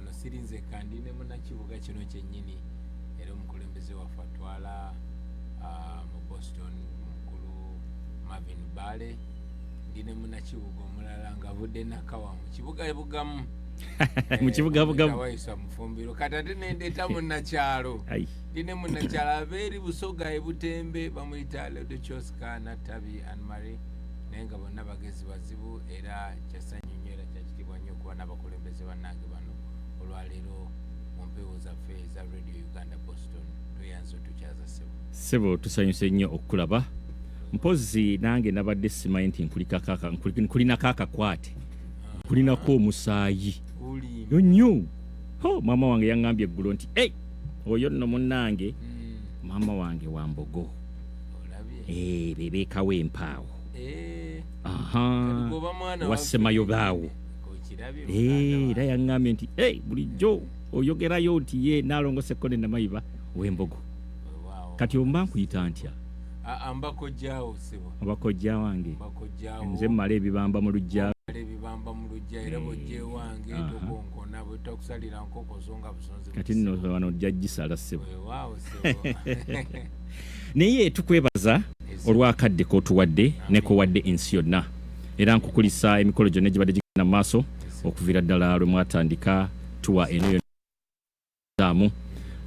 wano sirinze kandi ne munnakibuga kino kyennyini era omukulembeze waffe atwala mu Boston mukulu Marvin Bale ndi ne munnakibuga omulala nga budde nakawa mu kibuga bugamu mu kibuga bugamu wayisa mufumbiro katate nendeta munnakyalo ndi ne munnakyalo abeeri Busoga Butembe bamuyita Ledo Choska Natabi and Marie nenga bonna bagezi bazibu era kyasanyu nnyo era kyakitibwa nnyo okuba n'abakulembeze bannange bano olwaleero mu mpewo zaffe eza Radio Uganda Boston tuyanze tukyaza sebo tusanyuse nnyo okulaba mpozi nange nabadde simanyi nti nkulina kaakakwate nkulinako omusaayi nnyo maama wange yaŋŋambye eggulo nti oyo nno munnange maama wange Wambogo bebeekawo empaawo wassemayo baawo era yaŋŋambye nti bulijjo oyogerayo nti ye naalongosekko ne Namayiba w'Embogo kati omba nkuyita ntya abakojja wange nze mmala ebibamba mu lujja era bojje wange tokonkona bwetakusalira nkoko zonga busonzi kati nno wano jjajjisala ssebo naye tukwebaza olwakadde k'otuwadde ne kowadde ensi yonna era nkukulisa emikolo gyonna gibadde gigenda mu maaso okuviira ddala lwe mwatandika tuwa eno yonna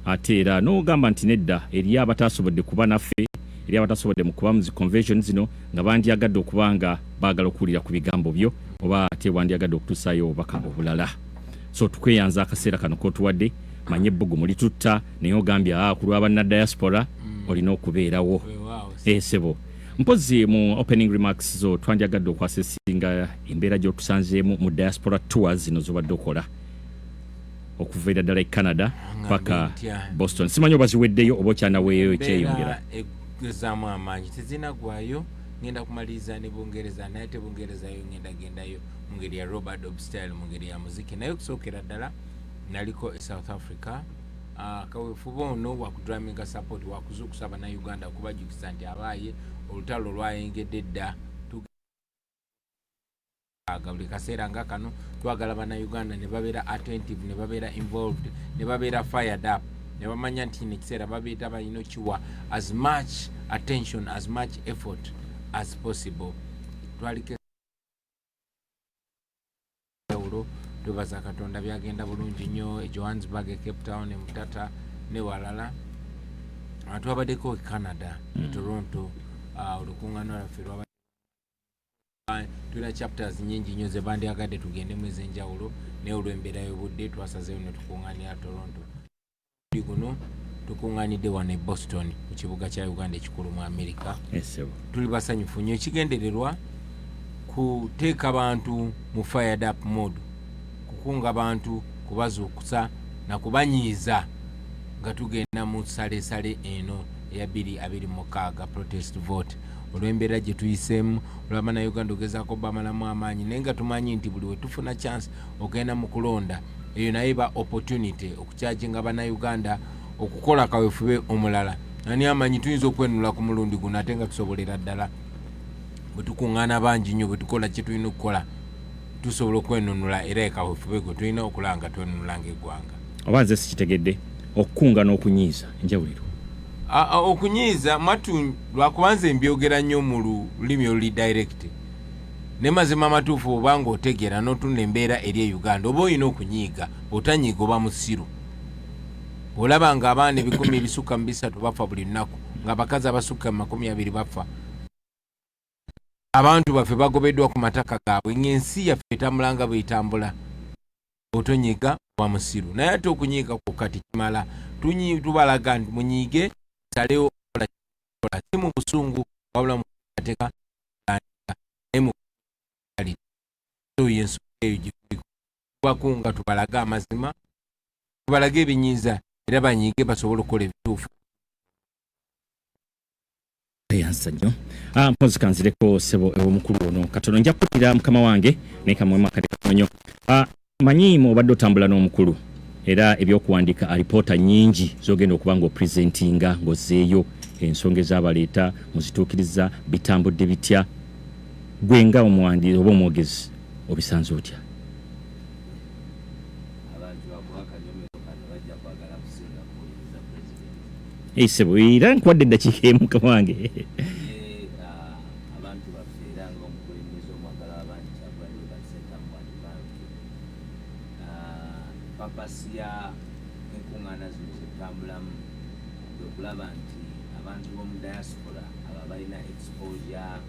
ate era n'ogamba nti nedda eri abatasobodde kuba naffe eri abatasobodde mu kuba mu zi convention zino nga bandyagadde okuba nga baagala okuwulira ku bigambo byo oba ate wandyagadde okutusaayo obubaka obulala so tukweyanza akaseera kano k'otuwadde manye ebbugu muli tutta naye ogambye ku lwa bannadiaspora olina okubeerawo sebo mpozi mu opening remarks zo twandyagadde okwasesinga embeera gy'otusanzeemu mu diaspora tours zino zobadde okola okuviira ddala Canada paka Boston simanyi oba ziweddeyo oba okyanaweeyo ekyeyongera ezaamu amaanyi tezinagwayo ngenda kumaliriza ne Bungereza naye te Bungereza yo ngenda gendayo mu ngeri ya Robert Dobb style mu ngeri ya muziki naye okusookera ddala naliko South Africa kaweefuba ono wakudraminga support wakuzuukusa Bannayuganda okubajjukiza nti abaaye olutalo lwayengedde dda buli kaseera nga kano twagala Bannayuganda ne babeera attentive ne babeera involved ne babeera fired up ne bamanya nti nekiseera babeeta balina kiwa as much attention as much effort as possible twalike tubaza Katonda byagenda bulungi nnyo Johannesburg Cape Town Mutata ne walala twabaddeko Canada Toronto olukuŋŋaano lwaffe lwaba tulina chapters nyingi nnyo ze bandyagadde tugende mu ez'enjawulo naye olw'embeera y'obudde twasazeeyo ne tukuŋŋaanira Toronto guno tukuŋŋaanidde wano e Boston mu kibuga kya Uganda ekikulu mu America tuli basanyufu nnyo ekigendererwa kuteeka abantu mu fired up mode kukunga abantu kubazuukusa na kubanyiiza nga tugenda mu salesale eno eya 2026 protest vote olw'embeera gye tuyiseemu olw'Abannayuganda ogezaako bamalamu amaanyi naye nga tumanyi nti buli we tufuna chance ogenda mu kulonda eyo naye ba opportunity okukyajinga Bannayuganda okukola kaweefube omulala ani amanyi tuyinza okwenunula ku mulundi guno ate nga tusobolera ddala bwe tukuŋŋaana bangi nnyo bwe tukola kye tulina okukola tusobola okwenunula era ekaweefube gwe tulina okulanga twenunula ng'eggwanga oba nze sikitegedde okukunga n'okunyiiza enjawuliro okunyiiza matu lwakubanza embyogera nnyo mu lulimi oluli direct ne mazima amatuufu obanga otegeera n'otunda embeera eri e Uganda oba olina okunyiiga otanyiiga oba musiru olaba nga abaana 1,300 bafa buli lunaku ng'abakazi abasukka 20 bafa abantu baffe bagobeddwa ku mataka gaabwe ng'ensi yaffe etambulanga bw'etambula otonyiiga oba musiru naye ate okunyiiga ku kati kimala tubalaga nti munyiige salewo kola si mu busungu wabula mu mateeka naye mu yensuka eyo gikubakunga tubalaga amazima tubalaga ebinyiiza era banyiige basobole okukola ebituufu yansa nnyo mpozi kanzireko sebo omukulu ono katono nja kukulira mukama wange naye kamwemu akateeka nnyo manyi obadde otambula n'omukulu era ebyokuwandika alipoota nyingi zogenda okuba ng'opresentinga ng'ozzeeyo ensonga ez'abaleeta muzituukiriza bitambudde bitya gwe nga omuwandiisi oba omwogezi obisanze otya Sebo era nkwadde eddakiika emu kawange. Abantu baffe era ng'omukulembeze omwagala w'abantu Kyagulanyi Robert Ssentamu bw'atugambye papasi ya enkuŋŋaana zino zitambulamu okulaba nti abantu b'omu diaspora abo balina exposure,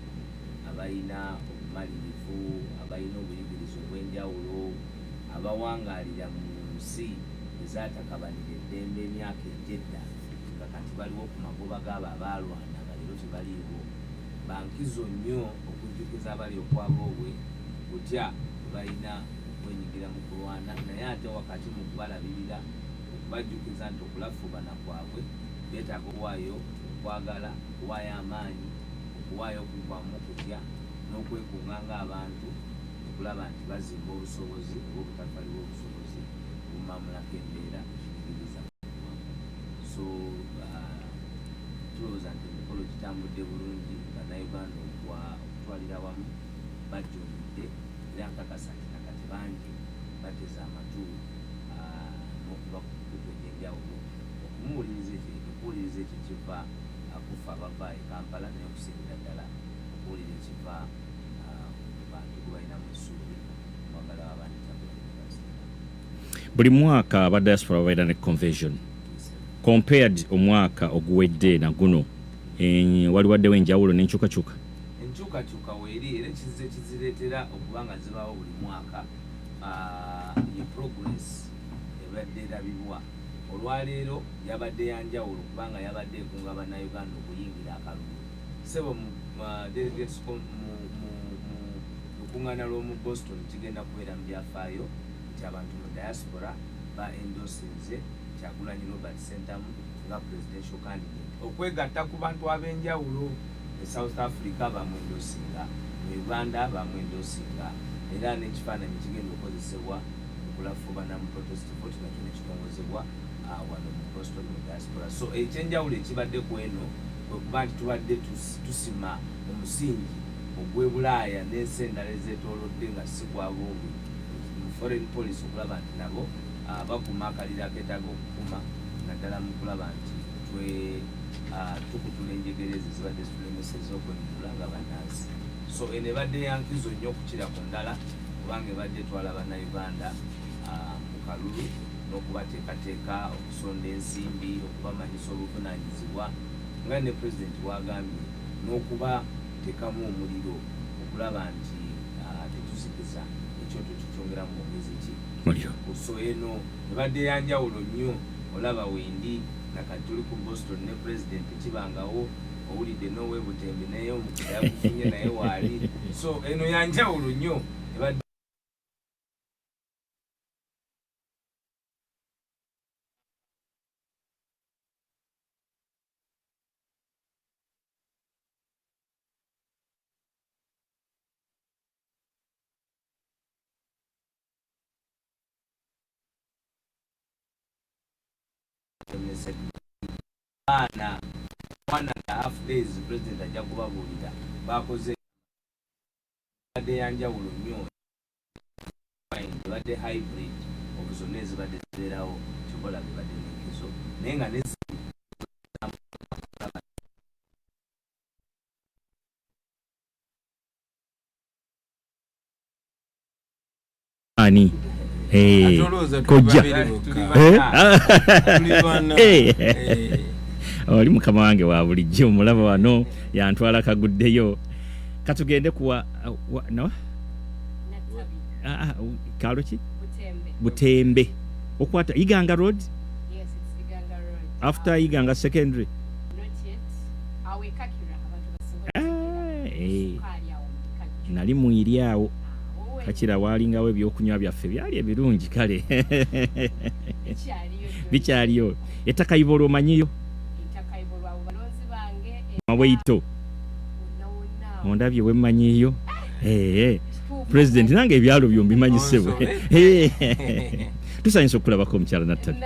abalina obumalirivu, abalina obuyigiriza obw'enjawulo, abawangaalira mu nsi ezaatakabanira eddembe emyaka egy'edda nga kati baliwo ku magoba g'abo abaalwana nga leero tebaliiwo, bankizo nnyo okujjukiza abali okwaba obwe butya balina okwenyigira mu kulwana, naye ate wakati mu kubalabirira okubajjukiza nti okulafubana kwabwe beetaaga okuwaayo okwagala, okuwaayo amaanyi, okuwaayo okuvaamu okutya n'okwekuŋŋanga abantu okulaba nti bazimba obusobozi oba obutafaliwo obusobozi obumamulako embeera ekiyigiriza. So tulowooza nti emikolo gitambudde bulungi, bannayuganda okutwalira wamu bajjumbidde era nkakasa nti nakati bangi bateze amatu n'okuba ku mikutu egy'enjawulo okuwuliriza ekyo kiva kufa abava e Kampala naye okusingira ddala okuwulira ekiva ku bantu gwe balinamu essuubi mwagala w'abantu Kyagulanyi University. Buli mwaka aba diaspora babeera ne convention compared omwaka oguwedde na guno waliwaddewo enjawulo n'enkyukakyuka. Enkyukakyuka weeri era ekizireetera okuba nga zibaawo buli mwaka ye progress ebadde erabibwa. Olwaleero yabadde yanjawulo kubanga yabadde ekunga bannayuganda okuyingira akalulu. Sebo mu delegates mu lukuŋŋaana lw'omu Boston kigenda kubeera mu byafaayo nti abantu mu diaspora ba endosinze Kyagulanyi Robert Ssentamu nga presidential candidate. Okwegatta ku bantu ab'enjawulo e South Africa bamwendosinga, mu Uganda bamwendosinga, era n'ekifaananyi kigenda okukozesebwa okulafubana mu protest vote nakyo nekitongozebwa wano mu Boston mu diaspora. So ekyenjawulo ekibadde ku eno kwe kuba nti tubadde tusima omusingi ogw'Ebulaaya n'ensi endala ezeetoolodde nga si gwabobwe mu foreign policy okulaba nti nabo bakuma akalira akeetaaga okukuma naddala mu kulaba nti tukutula enjegere ezo zibadde zitulemeseza okwenunula nga bannansi. So eno ebadde yankizo nnyo okukira ku ndala kubanga ebadde etwala bannayuganda mu kalulu n'okubateekateeka, okusonda ensimbi, okubamanyisa obuvunaanyizibwa nga ne pulezidenti bw'agambye n'okubateekamu omuliro okulaba nti tetuzikiza ekyoto kikyongeramu mwezi ki muliro. So eno ebadde yanjawulo nnyo olaba wendi nakati tuli ku Boston ne pulezidenti kibangawo owulidde n'ow'e Butembe naye omukira yakufunye naye waali. So eno yanjawulo nnyo ebadde baana 1.5 days president ajja kubabuulira bakoze badde yanjawulo nnyo badde hybrid obuzonna ezibadde zibeerawo kikola bibadde n'enkizo naye nga ani kojja oli mukama wange wa bulijjo omulaba wano yantwala kaguddeyo katugende kuwa no kalo ki Butembe okwata Iganga Road. Yes, it's Iganga Road. After Iganga Secondary. Not yet. Awe kakira nali mwiri awo kakira walingawo ebyokunywa byaffe byali ebirungi kale bikyaliyo ettaka Ibolo omanyiyo Maweito ondabye wemmanyiyo President nange ebyalo byombi manyisebwe tusanyisa okulabako omukyala Natabi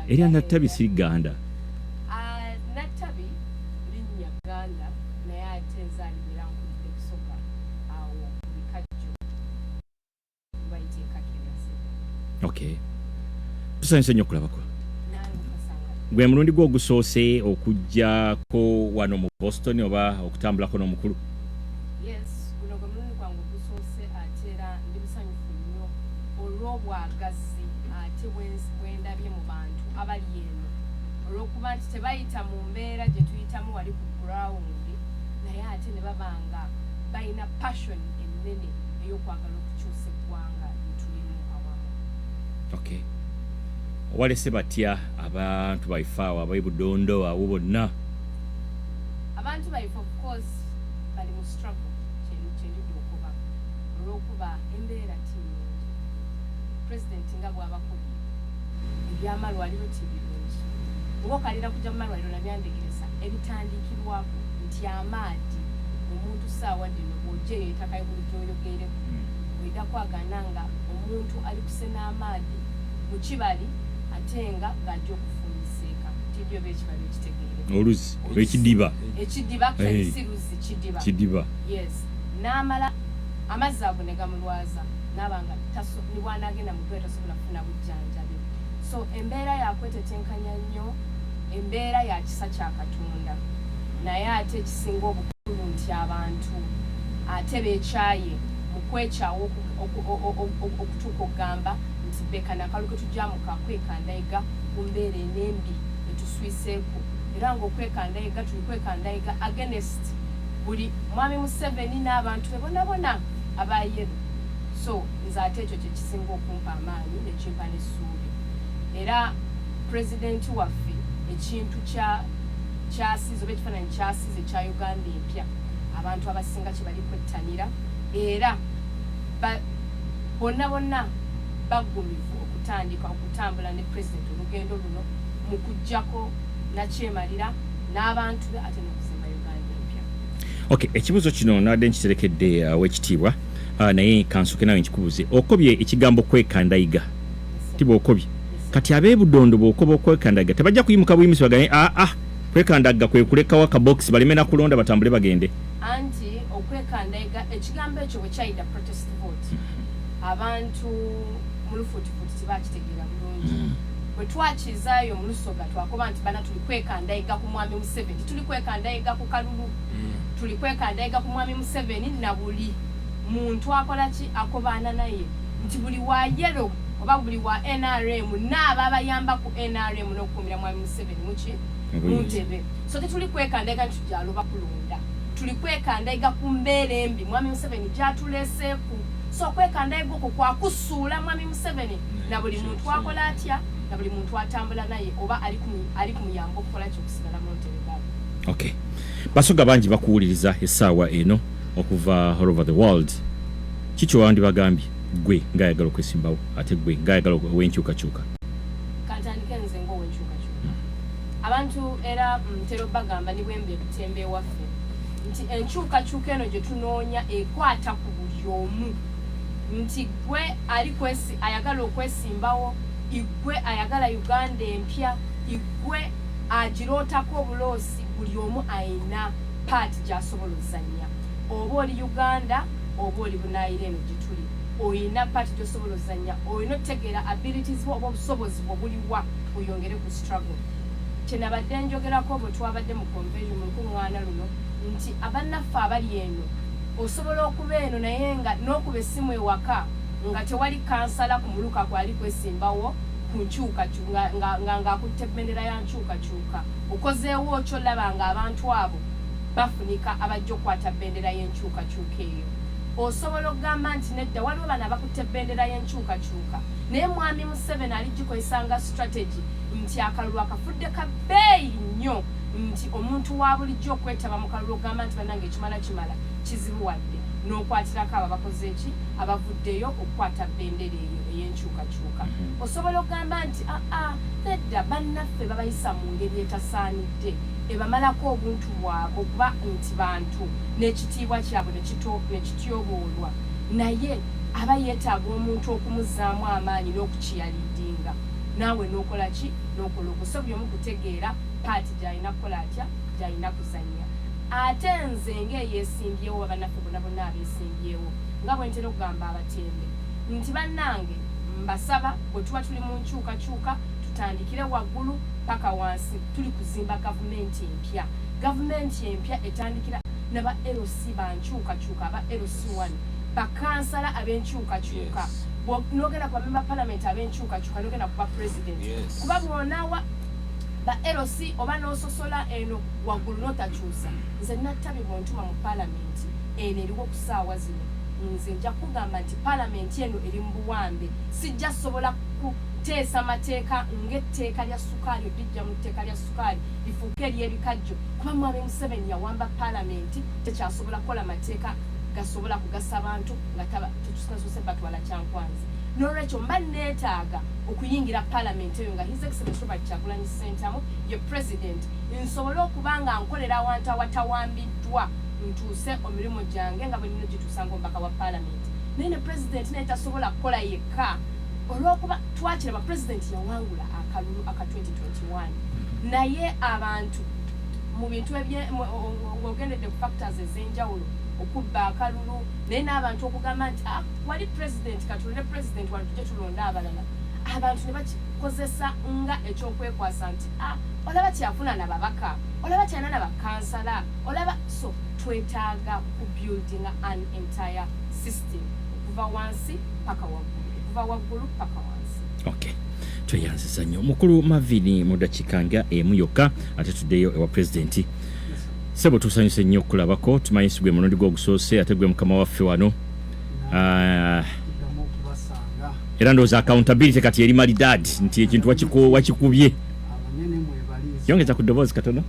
era Natabi si Ganda Natabi linnya Ganda naye ate nzaalibira nkudde kusoka awo bikajjo bayiteeka kirasi. Okay tusanyisa nnyo okulabako gwe mulundi gwo ogusoose okujjako wano mu Boston oba okutambulako n'omukulu? Yes, guno gwe mulundi gwange ogusoose ate era ndi musanyufu nnyo olw'obwagazi ate bwendabye mu bantu abali eno olw'okuba nti tebayita mu mbeera gye tuyitamu wali ku ground naye ate ne babanga balina passion ennene ey'okwagala okukyusa eggwanga lyetulimu awamu. Okay. Walese batya abantu baife awo ab'e Budondo awo bonna? Abantu baife of course bali mu struggle kyendidde okuba olw'okuba embeera tinnungi. Pulezidenti nga bw'abakubye ebyamalwaliro tibirungi ng'okalira kujja mu malwaliro nabyandegeresa ebitandikirwako nti amaadi omuntu saawa dino bw'ojjaeyo ettakayo buli gy'oyogereku oida kwagana nga omuntu ali kusena amaadi mu kibali ate nga ng'ajja okufumiseeka tibyo beekibali ekitegeere oluzi ekidiba si luzi kidiba yes n'amala amazzi ago ne gamulwaza n'abanga ni bw'anaagenda mu ddwaliro tasobola kufuna bujjanjabi. So embeera yakwetetenkanya nnyo, embeera ya kisa kya Katonda naye ate ekisinga obukulu nti abantu ate beekyaye mu kwekyawo okutuuka okugamba nti beka nakalu ke tujja mu kakwekandayiga ku mbeera enembi etuswiseeko era ng'okwekandayiga tuli kwekandayiga against buli mwami Museveni n'abantu be bonna abayero. So nze ate ekyo kye kisinga okumpa amaanyi nekimpa n'essuubi era pulezidenti waffe ekintu kyasize oba ekifaananyi kyasize kya Uganda empya abantu abasinga kye bali kwettanira era bonna bagumivu okutambula ne pulezidenti olugendo luno mu kuggyako nakyemalira n'abantu be ate n'okuzimba Uganda empya. Okay, ekibuzo kino nadde nkiterekedde w'ekitiibwa naye kansuke nawe nkikubuze okobye ekigambo kwekandayiga tiba okobye kati ab'e Budondo bw'okoba okwekandayiga tebajja kuyimuka buyimisi bagane kwekandaga kwe kulekawo akabox baleme na kulonda batambule bagende anti okwekandayiga ekigambo ekyo bwe kyayita protest vote abantu mu lufuutifuuti tibakitegeera bulungi bwe twakizaayo mu Lusoga twakoba nti bana tuli kwekandayiga ku mwami Museveni tuli kwekandayiga ku Kalulu tuli kwekandayiga ku mwami Museveni na buli muntu akola ki akobaana naye nti buli wa yero oba buli wa NRM n'abo abayamba ku NRM n'okukumira mwami Museveni muki muntebe. So tetuli kwekandayiga nti tujaloba kulonda tuli kwekandayiga ku mbeera embi mwami Museveni gyatuleeseeku. So kwekandayiga okwo kwakusuula mwami Museveni na buli muntu akola atya na buli muntu atambula naye oba ali kumuyamba okukola kyo okusigala mu ntebe baba. Okay, basoga bangi bakuwuliriza essaawa eno okuva all over the world. Kikyo wandi bagambye gwe ngayagala okwesimbawo ate gwe ngayagala owenkyukakyuka. Kantandike nze ng'owenkyukakyuka. Abantu era ntera bagamba ni bwembe butembe waffe nti enkyukakyuka eno gye tunoonya ekwata ku buli omu nti gwe ayagala okwesimbawo igwe ayagala Uganda empya igwe agirootako obuloosi buli omu ayina paati gy'asobola ozannya oba oli Uganda oba oli Bunaayira eno gye tuli oyina paati gy'osobola ozannya oyina otegeera abilities oba obusobozi bwo buliwa oyongere ku struggle. Kyenabadde njogerako bwe twabadde mu convention mu lukuŋŋaana luno nti abannaffe abali eno osobola okuba eno naye nga n'okuba essimu ewaka nga tewali kansala ku muluka kwali kwesimbawo ku nkyukakyuka ng'akutte bbendera ya nkyukakyuka okozeewo okyo laba nga abantu abo bafunika abajja okukwata bbendera y'enkyukakyuka eyo. Osobola okugamba nti nedda waliwo bano abakutte bbendera y'enkyukakyuka naye mwami Museveni aligikozesa nga strategy nti akalulu akafudde ka bbeeyi nnyo nti omuntu wa bulijjo okwetaba mu kalulu ogamba nti bannange ekimala kizibuwadde n'okwatirako abo abakoze eki abavuddeyo okukwata bbendera eyo ey'enkyukakyuka. Osobola okugamba nti nedda bannaffe babayisa mu ngeri etasaanidde ebamalako obuntu bwabwe okuba nti bantu n'ekitiibwa kyabwe nekityoboolwa naye aba yeetaaga omuntu okumuzaamu amaanyi n'okukiyalidinga naawe n'okola ki n'okola okusobya omu kutegeera paati gy'alina kukola atya gy'alina kuzannya. Ate nze ng'eyeesimbyewo bannaffe bonna abeesimbyewo nga bwe ntera okugamba abatembe nti bannange mbasaba bwe tuba tuli mu nkyukakyuka katandikire waggulu paka wansi tuli kuzimba gavumenti empya etandikira naba LC bankyukakyuka aba LC1 bakansala abenkyukakyuka nogenda kuba member parliament abenkyukakyuka nogenda kuba president kuba bwonawa ba LC oba nososola eno waggulu notakyusa nze nattabi bwontuma mu parliament eno eriwo kusaawa zino nze nja kugamba nti parliament eno eri mu buwambe sijja sobola kuteesa mateeka ng'etteeka lya sukaali odijja mu tteeka lya sukaali lifuuke ery'ebikajjo kuba mwami Museveni yawamba parliament tekyasobola kukola mateeka gasobola kugasa abantu nga tetusasose batwala kyankwanzi n'olwekyo mba neetaaga okuyingira parliament eyo nga his excellency Robert Kyagulanyi Ssentamu ye president nsobole okuba nga nkolera awantu awatawambiddwa ntuuse omirimu gyange nga bwe nino gituusanga omubaka wa parliament naye ne president naye tasobola kukola yekka olw'okuba twakiraba president yawangula akalulu aka 2021 naye abantu mu bintu ng'ogendedde ku factors ez'enjawulo okubba akalulu naye n'abantu okugamba nti wali president katulonde president wano tujje tulonde abalala abantu ne bakikozesa nga ekyokwekwasa nti olaba kyafuna nababaka olaba kyana nabakansala olaba so twetaaga kubuilding an entire system okuva wansi paka waggulu paka wansi. Okay, tweyanziza nnyo mukulu Mavini mu dakiika nga emu yokka ate tuddeyo ewa pulezidenti. Sebo tusanyuse nnyo okulabako tumanyi si gwe mulundi gw'ogusoose ate gwe mukama waffe wano era ndowooza accountability kati eri malidadi nti ekintu wakikubye yongeza ku ddoboozi katono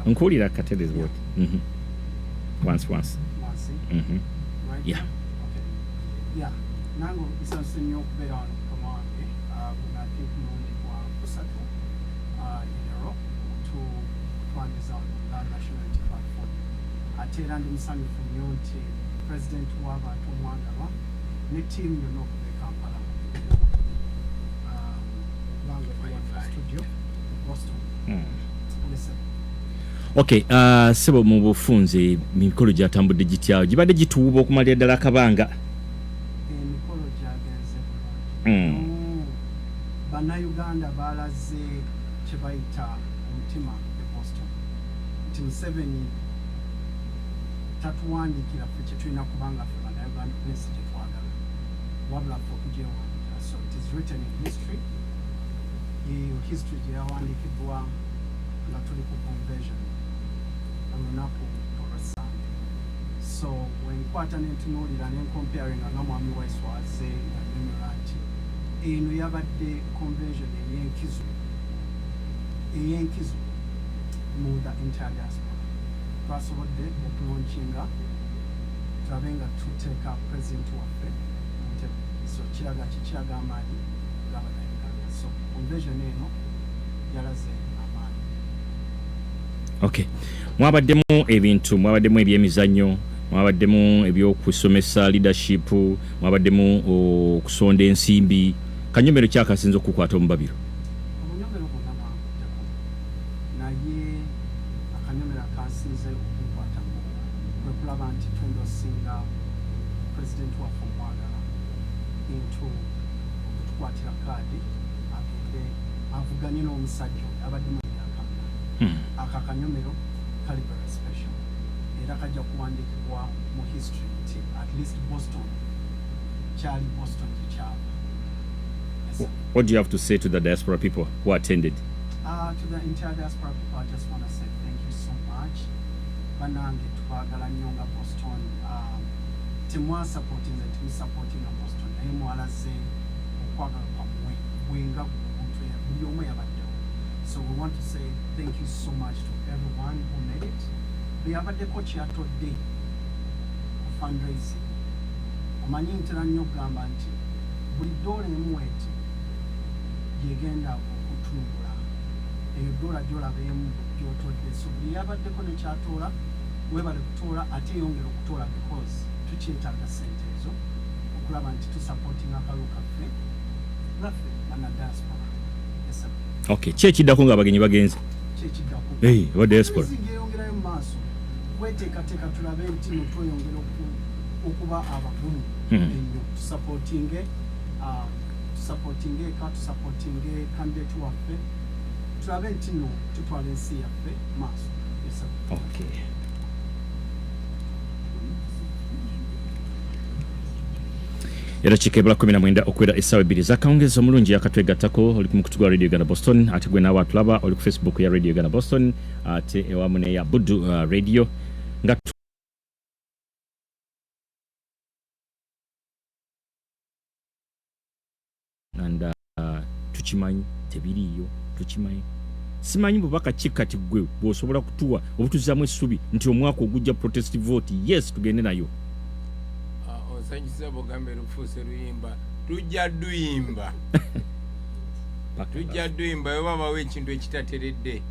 nkuwulira katerezi bwoti once yeah nango isanse nnyo okubeera wano mukama wange bunati mulundi gwa kusatu enero twandiza la national unity platform ate era ndi musanyufu nnyo nti president w'abantu omwagalwa ne tiimu yonna okuva e Kampala kubanga studio Boston. Okay, sebo mu bufunze mikolo gyatambudde gitya gibadde gituuba okumalira ddala akabanga emikolo gyagenze bannayuganda baalaze kye bayita omutima e Boston nti Museveni tatuwandiikira ffe kye tulina kubanga ffe bannayuganda prince gye twagala wabula ffe okugyewandiika so it is written in history yeyo history gye yawandiikibwa nga tuli ku conversion olunaku olw'Essande so wenkwata nentunuulira nencomparinga nga mwami waiswaze nga nti eno yabadde conversion ey'enkizo mu the entire diaspora twasobodde okulonkinga tulabe nga tuteeka president waffe muntebe so kiraga amaanyi g'abannayuganda so conversion eno yalaze amaanyi. Okay, mwabaddemu ebintu mwabaddemu ebyemizannyo mwabaddemu ebyokusomesa leadership mwabaddemu okusonda ensimbi kanyomero kyakasinza okukwata omubabiro obunyombero bwonna bwankutteko naye akanyomero akasinze okukwatamu kwe kulaba nti tundosinga president waffe omwagala into okutukwatira kaadi agende avuganye n'omusajja abadde mu aka kanyomero kali very special era kajja kuwandiikibwa mu history nti at least Boston kyali Boston kyekyava. What do you have to say to the diaspora people who attended? To the entire diaspora people, I just want to say thank you so much. Banange twagala nnyo nga Boston temwasupportinze timusupportinga Boston naye mwalaze okwagala kwammwe bwenga buli omu yabaddewo. So we want to say thank you so much to everyone who made it. Beyabaddeko kyatodde fundraising. Omanyi ntera nnyo okugamba nti buli ddoola emu eti gyegenda okutumbula eyo ddoola gyolaba emu gyotodde so buli yabaddeko nekyatoola webale kutoola ate yongera okutoola because tukyetaaga sente ezo okulaba nti tusupportinga akalulu kaffe laffe bannadiaspora. Okay, kyekiddako nga abagenyi bagenze kyekiddako wa diaspora ngeyongerayo mu maaso weteekateeka tulabe nti notweyongera okuba abagumu ennyo tusupportinge candidate waffe tulabe nti no tutwala ensi yaffe maaso. Yes, sir. Okay. Era chikebula 19 okwera esawa 2 zakawongeza omulungi yakatwegattako oli ku mukutu gwa Radio Uganda Boston ate gwe nawe atulaba oli ku Facebook ya Radio Uganda Boston ate ewamu ne ya Budu Radio nga and tukimanyi tebiriyo tukimanyi simanyi bubaka kikati gwe bwosobola kutuwa obutuzamu essubi nti omwaka ogujja protest vote yes tugende nayo. Osanyisa bogambe lufuuse luyimba tujja duyimba tujja duyimba webabawo ekintu ekitateredde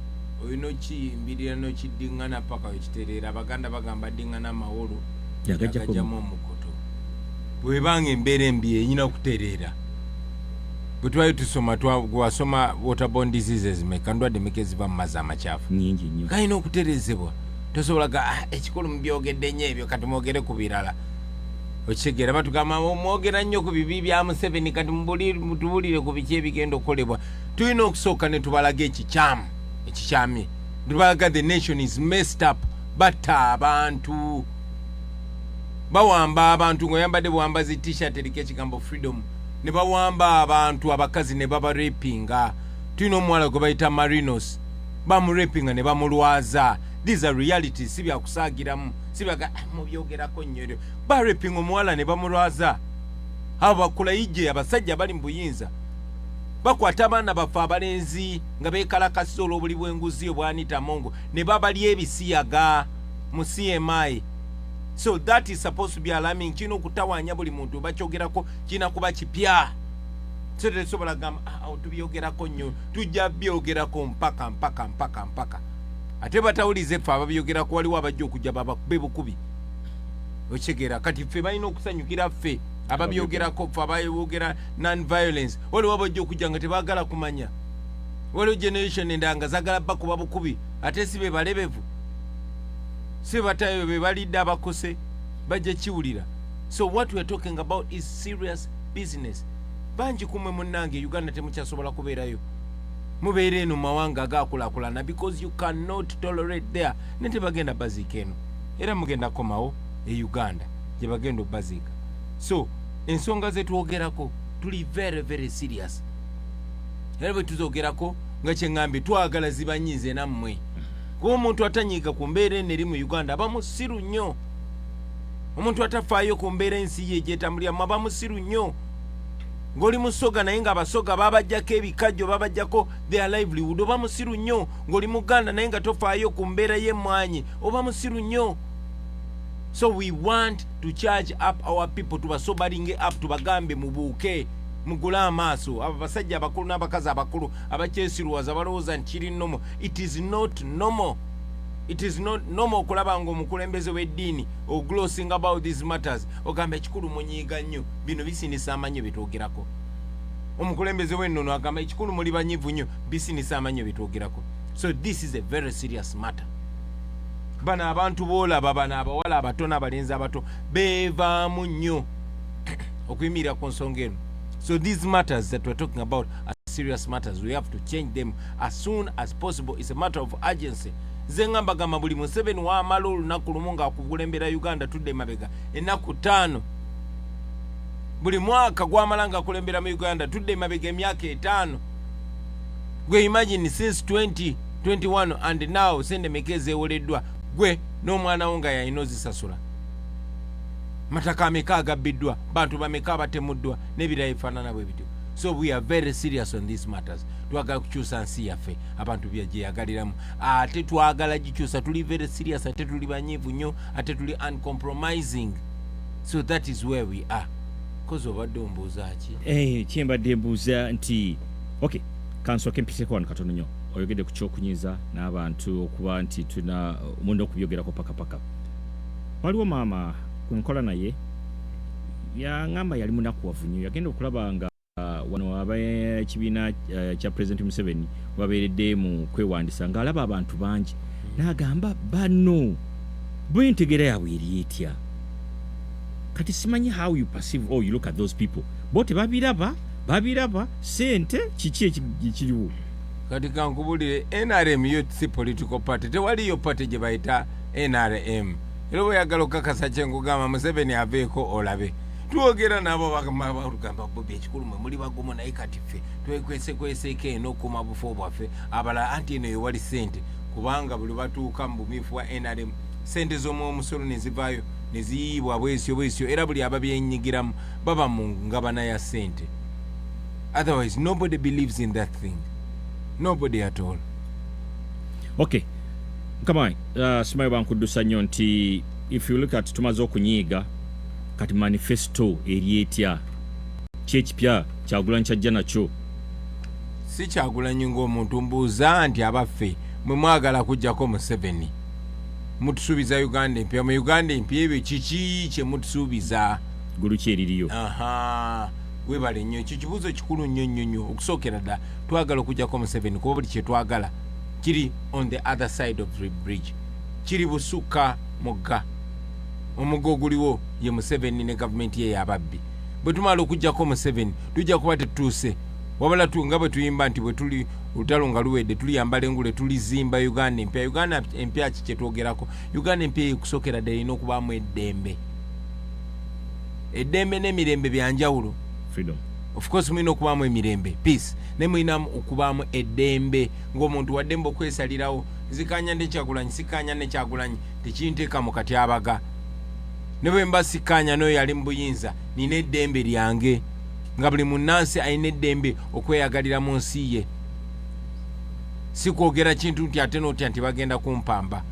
olina okiyimbirira n'okiddiŋŋana paka wekitereera abaganda bagamba ddiŋŋana mawolu yagajjamu omukoto bwebanga embeera embi enyina okutereera bwe twali tusoma gwasoma waterborne diseases meka ndwadde meka eziva mu mazzi amakyafu nyingi nnyo galina okutereezebwa tosobolaga ekikulu mu byogedde nnyo ebyo kati mwogere ku birala okitegeera batugamba mwogera nnyo ku bibi bya Museveni kati mutubulire ku biki ebigenda okukolebwa. Tulina okusooka ne tubalaga ekikyamye tubalaga the nation is messed up batta abantu bawamba abantu ng'oyambadde buwambazi t-shirt eriko ekigambo freedom ne bawamba abantu abakazi ne babarepinga. Tulina omuwala gwe bayita Marinos bamurepinga ne bamulwaza. These are realities si byakusaagiramu si byaga mubyogerako nnyo barepinga omuwala ne bamulwaza. Abo bakula ije abasajja bali mu buyinza bakwata abaana baffe abalenzi nga beekalakasiza olw'obuli bw'enguzi obwanita mongo ne babalya ebisiyaga mu CMI. So that is supposed to be alarming. Kino okutawaanya buli muntu bakyogerako kina kuba kipya. So tesobola gamba tubyogerako nnyo tujja byogerako mpaka ate batawulize ffe ababyogerako waliwo abajja okujja babakube bukubi okitegeera kati ffe balina okusanyukira ffe ababyogerako ffe abayogera non-violence waliwo abajja okujja nga tebaagala kumanya waliwo generation endanga zaagala bakuba bukubi ate si be balebevu si batayo be balidde abakose bajja kiwulira. So what we are talking about is serious business. Banji kumwe munnange Uganda temukyasobola kubeerayo mubeere eno mawanga agakulakulana because you cannot tolerate there nete bagenda baziika eno era mugenda komawo Uganda gye bagenda baziika. So ensonga zetwogerako tuli very serious era bwe tuzogerako nga kyeŋŋambye twagala zibanyize nammwe kuba omuntu atanyiika ku mbeera eno eri mu Uganda aba musiru nnyo. Omuntu atafaayo ku mbeera ensi ye gyetambuliramu aba musiru nnyo. Ng'oli musoga naye ng'abasoga babajjako ebikajjo babajjako their livelihood oba musiru nnyo. Ng'oli Muganda naye nga tofaayo ku mbeera y'emmwanyi oba musiru nnyo. So we want to charge up our people tubasobalinge up tubagambe mubuuke mugule amaaso abo basajja abakulu n'abakazi abakulu abakyesiruwaza balowooza nti kiri nnomo. It is not normal. It is not normal okulaba ng'omukulembeze w'eddiini oglossing about these matters ogamba ekikulu munyiiga nnyo bino bisinisa amanyo betwogerako. Omukulembeze w'ennono agamba ekikulu muli banyivu nnyo bisinisa amanyo betwogerako. So this is a very serious matter. Bano abantu boolaba bano abawala abatono abalenzi abato beevaamu nnyo okuyimirira ku nsonga eno. So these matters that we're talking about are serious matters. We have to change them as soon as possible. It's a matter of urgency. Zengamba gamba buli Museveni wamala olunaku lumu ng'akulembera Uganda tudde mabega ennaku 5 buli mwaka gwamala ng'akulembera mu Uganda tudde mabega emyaka 5. Gwe imagine since 2021 and now sende mekeze ewoleddwa gwe n'omwana wo nga yalina ozisasula. Mataka ameka agabbiddwa bantu bameka abatemuddwa n'ebirala ebifaanana bwe bityo. So we are very serious on these matters. Twagala kukyusa nsi yaffe abantu byagaliramu ate twagala gikyusa tuli very serious ate tuli banyivu nnyo ate tuli uncompromising. So that is where we are. Kozi obadde ombuuza ki? Kyembadde mbuuza nti okay kansooke mpiseko wano katono nnyo oyogedde ku kyokunyiza n'abantu okuba nti tuna omuntu okubyogerako paka. Waliwo maama kunkola naye yaŋŋamba yali munakuwavu nnyo yagenda okulaba nga wano abekibiina kya President Museveni babeeredde mu kwewandisa ng'alaba abantu bangi n'agamba bano bw'entegera yaabwe eri etya kati simanyi how you perceive or you look at those people bo babiraba sente kiki ekiriwo. Kati kankubulire NRM youth political party tewaliyo party gye bayita NRM. Era bweyagala okukakasa kyengugamba Museveni aveeko olabe. Twogera nabo bagamba Bobi ekikulu mwe muli bagumu naye kati ffe twekweseeko eno kuma bufo bwaffe abala anti eno yewali sente kubanga buli batuuka mu bumiifu wa NRM sente z'omusolo ne zivaayo ne ziyiibwa bwesyo era buli ababyenyigiramu baba mu ngabana ya sente. Otherwise nobody believes in that thing. Nobody at all. Okay. Come on. Simayo bankudusa nnyo nti if you look at tumaze okunyiiga kati manifesto eri etya kyekipya Kyagulanyi kyajja nakyo. Si Kyagulanyi ng'omuntu mbuuza nti abaffe mwe mwagala kujjako Museveni mutusuubiza Uganda empya. Mu Uganda empya ebyo kiki kye mutusuubiza? Gulu kyeririyo. Webale nnyo ekyo kibuuzo kikulu nnyo okusookera dda twagala okujjako Museveni kuba buli kye twagala kiri on the other side of the bridge, kiri busukka mugga. Omugga oguliwo ye Museveni ne gavumenti ye yababbi. Bwe tumala okujjako Museveni tujja kuba tetuuse wabala nga bwe tuyimba nti bwe tuli olutalo nga luwedde tuliyambala engule tulizimba Uganda empya. Uganda empya kye twogerako? Uganda empya ekusookera ddala erina okubaamu eddembe n'emirembe byanjawulo. Freedom. Of course mulina okubaamu emirembe peace ne mulina okubaamu eddembe ng'omuntu waddembe okwesalirawo zikanya ne Kyagulanyi sikanya ne Kyagulanyi tekinteeka mu katyabaga. Ne bwe mba sikanya n'oyo yali mu buyinza nina eddembe lyange nga buli munnansi alina eddembe okweyagalira mu nsi ye. Si kwogera kintu nti ate n'otya nti bagenda kumpamba.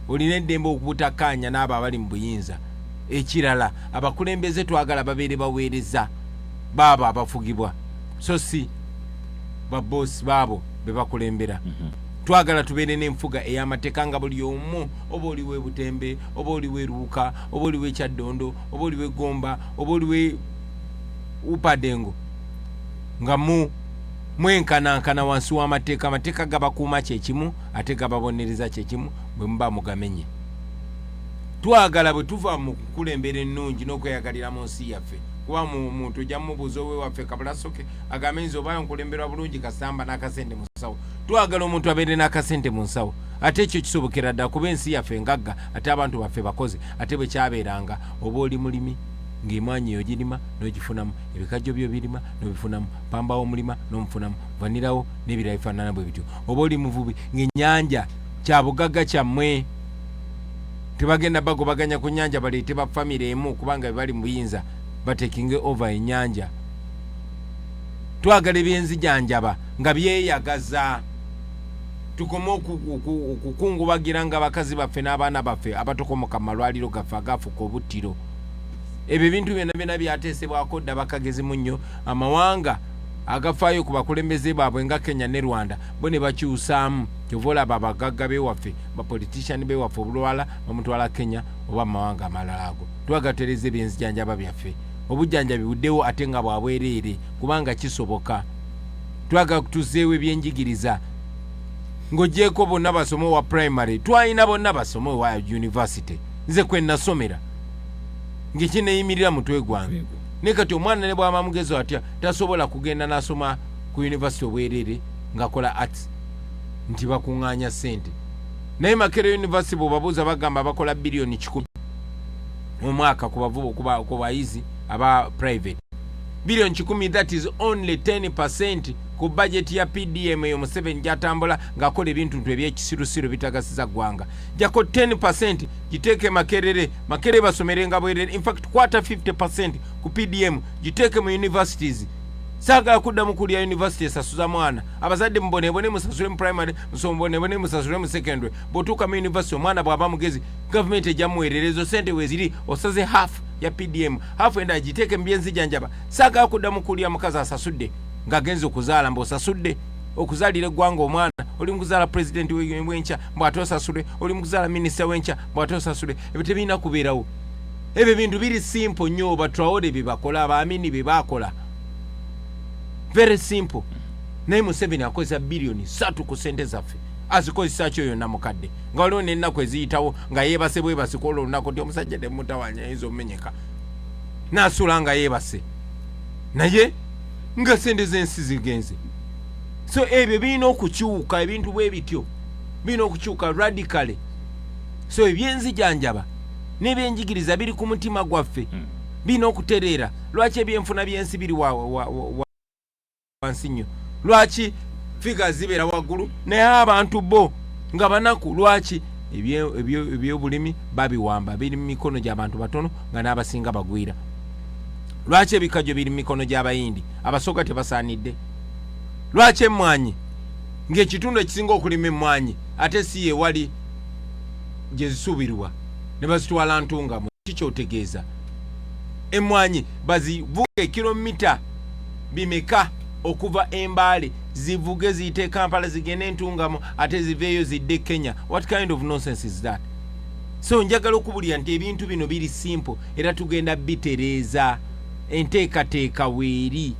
Olina eddembe okubutakanya n'abo abali mu buyinza. Ekirala abakulembeze twagala babeere baweereza babo abafugibwa so si babosi baabo be bakulembera. Twagala tubeere n'enfuga ey'amateeka nga buli omu oba oliwe Butembe oba oliwe Luuka oba oliwe Kyaddondo oba oliwe Gomba oba oliwe Upadengo nga mwenkanankana wansi w'amateeka. Amateeka gabakuuma kyekimu ate gababonereza kyekimu bwe muba mugamenye. Twagala bwe tuva mu kukulembera ennungi n'okweyagalira mu nsi yaffe kuba muntu ojja mubuuza owe waffe kabulasoke agamenzi oba nkulemberwa bulungi kasamba n'akasente mu nsawo. Twagala omuntu abeere n'akasente mu nsawo ate ekyo kisobokera ddala kuba ensi yaffe ngagga ate abantu baffe bakozi. Ate bwe kyabeeranga oba oli mulimi ng'emwanyi yo girima n'ogifunamu, ebikajjo byo birima n'obifunamu, pamba w'omulima n'omufunamu, vanirawo n'ebirala bifaanana bwe bityo. Oba oli muvubi ng'ennyanja kya bugagga kyammwe tebagenda bagobaganya ku nnyanja baleete ba famire emu kubanga bali mu buyinza batekinge over ennyanja. Twagala ebyenzijanjaba nga byeyagaza tukome okukungubagira nga bakazi baffe n'abaana baffe abatokomoka malwaliro gaffe agafuka obuttiro. Ebyo bintu byonna byateesebwako dda bakagezi mu nnyo. Amawanga agafaayo ku bakulembeze baabwe nga Kenya ne Rwanda bo ne bakyusaamu kyova olaba abagagga bewaffe bapolitician bewaffe obulwala bamutwala Kenya oba amawanga amalala ago. Twagatereza ebyenzijanjaba byaffe obujjanjabi buddewo ate nga bwabwereere kubanga kisoboka. Twaga kutuzeewo ebyenjigiriza ng'ogyeko bonna basome wa primary twalina bonna basome wa university. Nze kwe nasomera ng'ekineeyimirira mutwe gwange ne kati omwana ne bw'aba mugezi atya tasobola kugenda n'asoma ku university obwereere ng'akola arts nti bakuŋŋaanya ssente. Naye Makerere University bw'obabuuza bagamba bakola biliyoni 10 mu mwaka ku bayizi aba private. Biliyoni 10, that is only 10% ku budget ya PDM eyo Museveni gyatambula ng'akola ebintu ebyekisirusiru bitagasiza ggwanga. Jako 10% giteeke Makerere basomere nga bwerere. In fact kwata 50% ku PDM giteeke mu universities. Saagala kuddamu kulya university esasuza mwana. Abazadde mubonebone musasule mu primary, musomubonebone musasule mu secondary. Bw'otuuka mu university omwana bw'aba mugezi government ejja muweererezo sente weeziri osaze half ya PDM. Half enda giteeke mu byenzijanjaba. Saagala kuddamu kulya mukazi asasudde ng'agenze okuzaala mb'osasudde okuzaalira eggwanga omwana. Oli mukuzaala president w'enkya mbw'ate osasule. Oli mukuzaala minisita w'enkya mbw'ate osasule. Ebyo tebiina kubeerawo. Ebyo bintu biri simple nnyo. Batrawole bye bakola, Abaamini bye baakola. Very simple. Naye Museveni akozesa biliyoni 3 ku sente zaffe. Azikozesa kyo yonna mukadde. Nga waliwo n'ennaku eziyitawo nga yeebase bwebasi kwolwo olunaku nti omusajja ne mutawanya ayinza omumenyeka. n'asula nga yeebase naye nga sente z'ensi zigenze. So ebyo birina okukyuka, ebintu bwe bityo birina okukyuka radically. So ebyenzijanjaba n'ebyenjigiriza biri ku mutima gwaffe birina okutereera. Lwaki ebyenfuna by'ensi biri wansi nnyo? Lwaki figa zibeera waggulu naye abantu bo nga banaku? Lwaki ebyobulimi babiwamba biri mu mikono gy'abantu batono nga n'abasinga bagwira? Lwaki ebikajjo biri mu mikono gy'abayindi abasoga tebasaanidde? Lwaki emmwanyi ng'ekitundu ekisinga okulima emmwanyi ate si ye wali gye zisuubirwa ne bazitwala ntungamu? Kikyotegeeza emmwanyi bazivuge kilomita bimeka okuva Embaale zivuge ziyite Kampala zigende entungamo ate ziveeyo zidde Kenya? What kind of nonsense is that? So njagala okubulira nti ebintu bino biri simple era tugenda bitereeza. Enteekateeka weeri.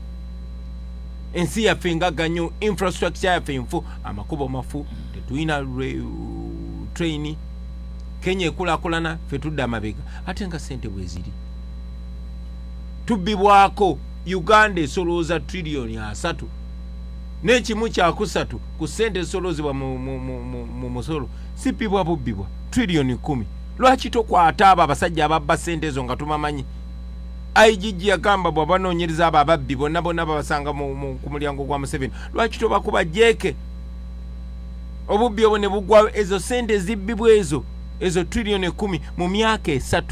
Ensi yaffe ngagganyo, infrastructure yaffe nfu, amakubo mafu, tetulina train. Kenya ekulaakulana, ffe tudda amabega ate nga sente bwe ziri. Tubbibwako. Uganda esolooza trillion 3 n'ekimu kyakusatu ku sente esoloozebwa mu musolo sippibwa bubbibwa trillion 10. Lwaki tokwata abo abasajja ababba sente ezo nga tumamanyi? IGG yagamba bw'abanoonyereza abo ababbi bonna babasanga ku mulyango gwa Museveni. Lwaki tobakuba jeeke? Obubbi obwo ne bugwa ezo sente zibbibwa ezo trillion 10 mu myaka 3.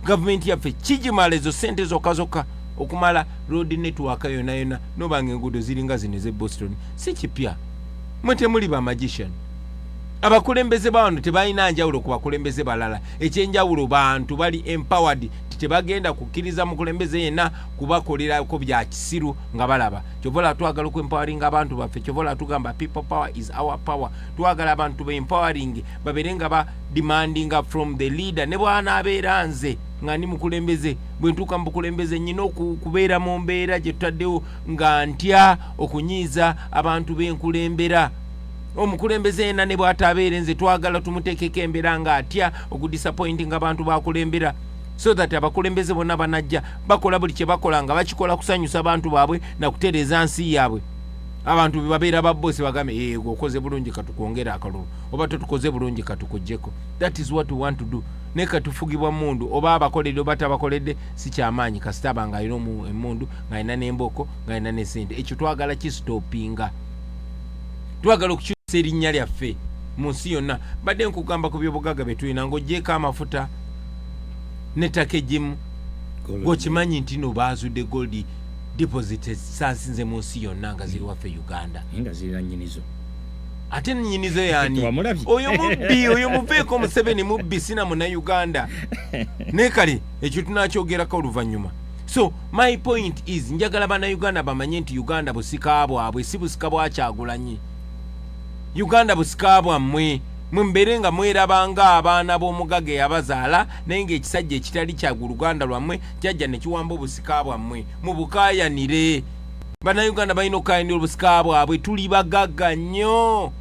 Gavumenti yaffe kigimala ezo sente zokka okumala road network yonna nobanga enguudo ziringa zino ze Boston. Si kipya. Mwe temuli ba magician. Abakulembeze bano tebalina njawulo ku bakulembeze balala. Ekyenjawulo bantu bali empowered. Tebagenda kukkiriza mukulembeze yenna kubakolerako bya kisiru nga balaba. Kyovola twagala ku empowering abantu baffe. Kyovola tugamba people power is our power. Twagala abantu be empowering baberenga ba demanding from the leader. Ne bwana abeera nze nga ni mukulembeze bwe ntuuka mu bukulembeze nnyina okubeera mu mbeera gye tutaddewo nga ntya okunyiiza abantu b'enkulembera. Omukulembeze yenna ne bw'ataabeere nze twagala tumuteekeko embeera nga atya okudisappointing abantu bakulembera, so that abakulembeze bonna banajja bakola buli kye bakola nga bakikola kusanyusa abantu baabwe na kutereeza nsi yaabwe. Abantu bebabeera babbosi bagambe okoze bulungi katukwongera akalulu oba tutukoze bulungi katukuggyeko. That is what we want to do. Ne katufugibwa mundu oba abakoledde oba tabakoledde si kyamaanyi kasita abanga alina emundu ng'alina n'emboko ng'alina ne sente. Ekyo twagala kisitopinga. Twagala okukyusa erinnya lyaffe mu nsi yonna. Badde nkugamba ku byobugagga bye tulina ng'oggyeko amafuta n'ettaka eggimu gwokimanyi nti no baazudde gold deposit sansinze mu nsi yonna nga ziri waffe Uganda. Nga zirina nnyinizo. Ate nnyinizo yaani oyo mubbi oyo muveeko Museveni mubbi sina muna Uganda. Ne kale ekyo tunakyogerako oluvannyuma. So my point is njagala bana Uganda bamanye nti Uganda busika bwabwe si busika bwa Kyagulanyi. Uganda busika bwammwe mumbeere nga mwerabanga abaana b'omugaga eyabazaala naye ng'ekisajja ekitali kya Luganda lwammwe kyajja ne kiwamba obusika bwammwe mubukaayanire. Bannayuganda balina okukayanira obusika bwabwe. Tuli bagagga nnyo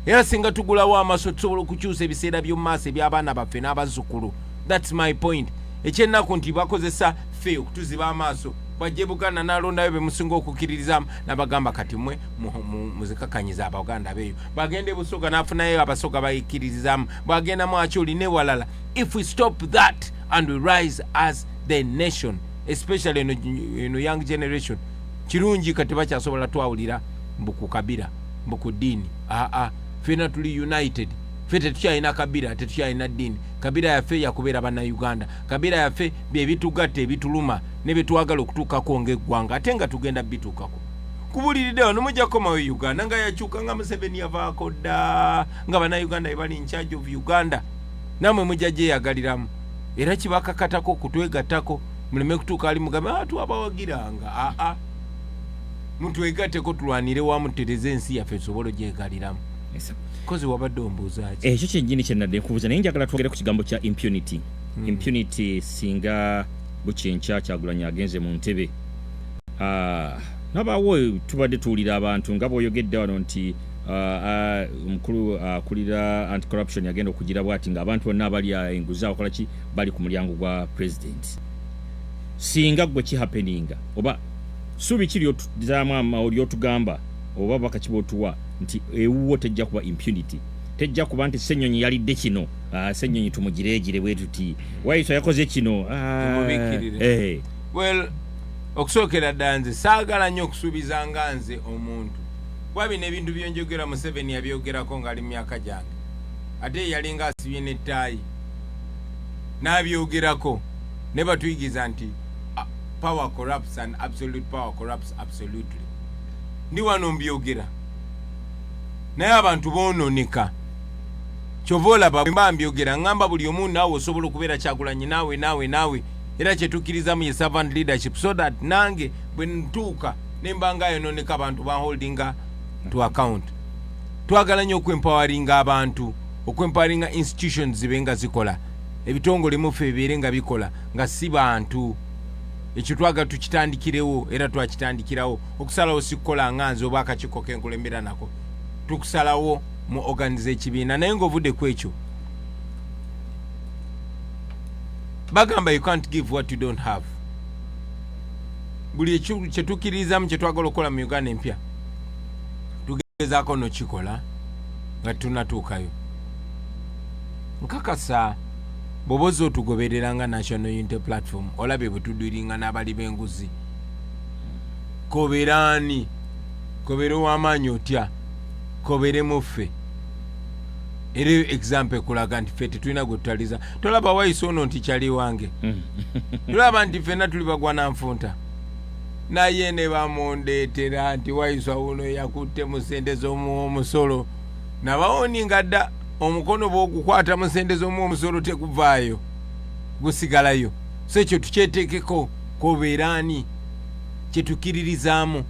era singa tugulawo amaso tusobola okukyusa ebiseera by'omu maaso eby'abaana baffe n'abazzukulu. That's my point. Ekyennaku nti bakozesa ffe okutuziba amaaso bajje Buganda n'alondayo be musinga okukkiririzamu n'abagamba kati mmwe muzikakanyiza Abaganda beeyo bagende Busoga n'afunayo Abasoga bayikkiririzaamu bwagenda Mwakyoli ne walala. If we stop that and we rise as the nation, especially in young generation, kirungi kati bakyasobola twawulira mbuku kabira mbuku dini. Fena tuli united. Ffe tetukyalina kabira tetukyalina dini. Kabira yaffe yakubeera banna Uganda. Kabira yaffe bye bitugatta ebituluma ne betwagala okutuukako ng'eggwanga ate nga tugenda bituukako. Kubuliridde wano mujja komawo Uganda nga yakyuka nga Museveni yavaako dda nga banna Uganda be bali in charge of Uganda. Namwe mujja gyeyagaliramu era kibakakatako okutwegattako muleme kutuuka ali mugambe twabawagiranga. Mutwegatteko tulwanire wamu tutereze ensi yaffe tusobole ogyegaliramu. Kozi wabadde ombuuza ki? Ekyo kyennyini kye nadde nkubuuza naye njagala twogere ku kigambo kya impunity. Impunity singa bukyenkya Kyagulanyi agenze mu ntebe. Nabaawo tubadde tuwulira abantu nga bw'oyogedde wano nti omukulu akulira anti corruption yagenda okugira bwati nga abantu bonna abali enguzi abakola ki bali ku mulyango gwa president. Singa gwe kihappeninga oba subi kiri oli otugamba oba bakakibotuwa nti ewuwo tejja kuba impunity, tejja kuba nti Ssenyonyi yalidde kino, Ssenyonyi tumugireegire bwe tuti Wayiso yakoze kino. Well, okusookera ddala nze saagala nnyo okusuubiza nga nze omuntu kuba bino ebintu byonjogera Museveni yabyogerako ng'ali mu myaka gyange, ate yalinga asibye n'ettaayi n'abyogerako ne batuyigiza nti power corrupts and absolute power corrupts absolutely. Ndi wano mbyogera naye abantu boononeka, kyova olaba bwe mbyogera ngamba buli omu naawe osobola okubeera Kyagulanyi naawe era kyetukkirizamu ye servant leadership so that nange bwe ntuuka nemba nga yonooneka abantu banholdinga to account. Twagala nnyo okwempawaringa abantu, okwempawaringa institutions zibe nga zikola, ebitongole mufe bibeere nga bikola nga si bantu. Ekyo twagala tukitandikirewo era twakitandikirawo okusalawo sikukola nganze oba akakiiko kenkulembera nako, tukusalawo mu organize ekibiina. Naye ng'ovudde ku ekyo bagamba you can't give what you don't have. Buli kyetukkirizamu kyetwagala okukola mu Uganda empya tugezaako nokikola nga tunatuukayo. Nkakasa bobozi otugoberera nga National Unity Platform olabye bwe tuduiringa n'abali b'enguzi. Koberani, kobere w'amaanyi otya, kobere muffe. Era example kulaga nti ffe tetulina gwe tutaliza. Tolaba Wayiso ono nti kyali wange. Tulaba nti ffenna tuli bagwa na nfunta. Naye ne bamundeetera nti Wayiso ono yakutte mu ssente z'omusolo. Nabawoninga dda omukono bw'ogukwata mu ssente z'omusolo teguvaayo, gusigalayo. So ekyo tukyeteekeko kobeeraani kyetukkiririzaamu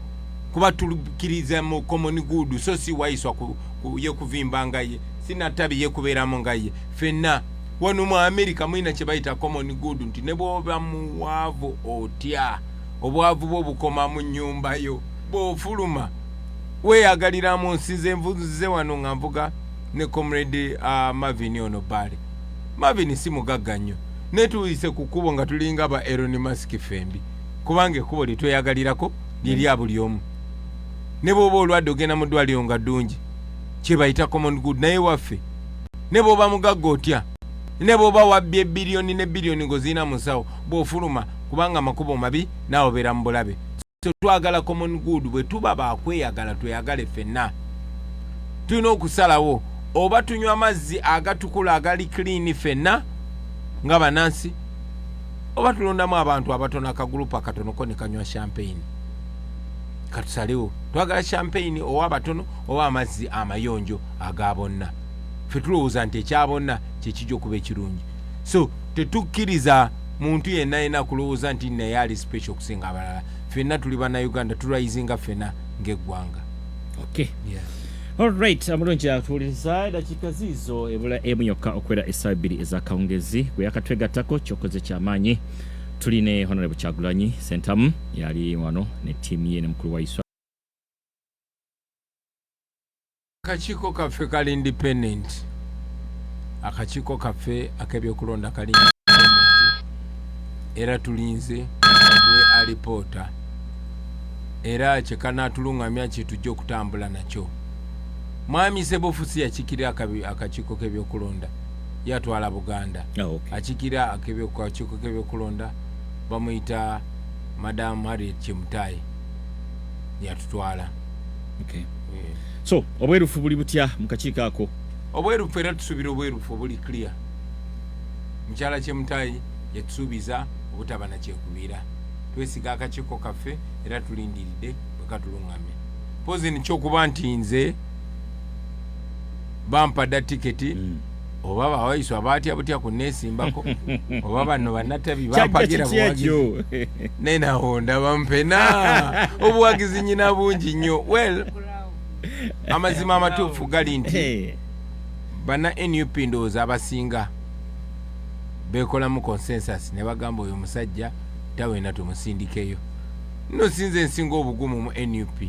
kuba tukkiriza mu common good, so si Wayiso ye kuvimba nga ye, sinatabi ye kubeeramu nga ye. Ffenna wano mu America mulina kye bayita common good nti ne bw'oba muwaavu otya obwavu bwo bukoma mu nnyumba yo, bw'ofuluma weeyagalira mu nsi zenvuze wano nga nvuga ne comrade Marvin ono Bale. Marvin si mugagga nnyo naye tuyise ku kkubo nga tulinga ba Elon Musk fembi kubanga ekkubo lye tweyagalirako lirya buli omu. Ne bw'oba olwadde ogenda mu ddwaliro nga ddungi kye bayita common good, naye waffe ne bw'oba mugagga otya, ne bw'oba wabbye biliyoni ne biliyoni ng'ozirina mu nsawo bw'ofuluma kubanga amakubo mabi naawe obeera mu bulabe. So twagala common good, bwe tuba bakweyagala tweyagale ffenna. Tulina okusalawo oba tunywa amazzi agatukula agali clean ffenna nga banansi, oba tulondamu abantu abatono akagulupu akatonoko ne kanywa champagne. Katusalewo twagala champagne owa abatono oba amazzi amayonjo aga bonna. Ffe tulowooza nti ekyabonna kyekijja okuba ekirungi. So tetukkiriza muntu yenna yenna kulowooza nti naye ali special okusinga abalala. Ffenna tuli bannayuganda, tulwayizinga ffenna ng'eggwanga. Okay. Yeah. Alright, amulungi atuwuliriza eddakiika ziizo ebula emu yokka okwera essaawa bbiri ez'akawungezi gwe yakatwegattako kyokoze ky'amaanyi. Tuline Honorable Kyagulanyi Ssentamu yali wano ne ttiimu ye ne mukulu Wayiso. Akakiiko kaffe kali independent. Akakiiko kaffe ak'ebyokulonda kali era tulinze we alipoota era kyekanaatulungamya kyetujja okutambula nakyo. Mwami Sebofusi yakikira akakiiko k'ebyokulonda yatwala Buganda. Okay. Akikira akakiiko k'ebyokulonda bamuyita Madam Harriet Chemutayi yatutwala. Okay. Yeah. So obwerufu buli butya mu kakiiko ako? Obwerufu era tusuubira obwerufu obuli clear. Mukyala Chemutayi yatusuubiza obutaba na kyekubiira. Twesiga akakiiko kaffe era tulindiridde bwe katulungamye. Pozi ni kyokuba nti nze bampada tiketi oba Wayiso abatya butya kunneesimbako oba bano bannatabi bampagira buwagizi nenawo ndaba mpena obuwagizi nyina bungi nnyo. Well, amazima amatuufu gali nti banna NUP ndowooza abasinga beekolamu consensus ne bagamba oyo omusajja tawena tumusindikeyo. Nno sinze ensinga obugumu mu NUP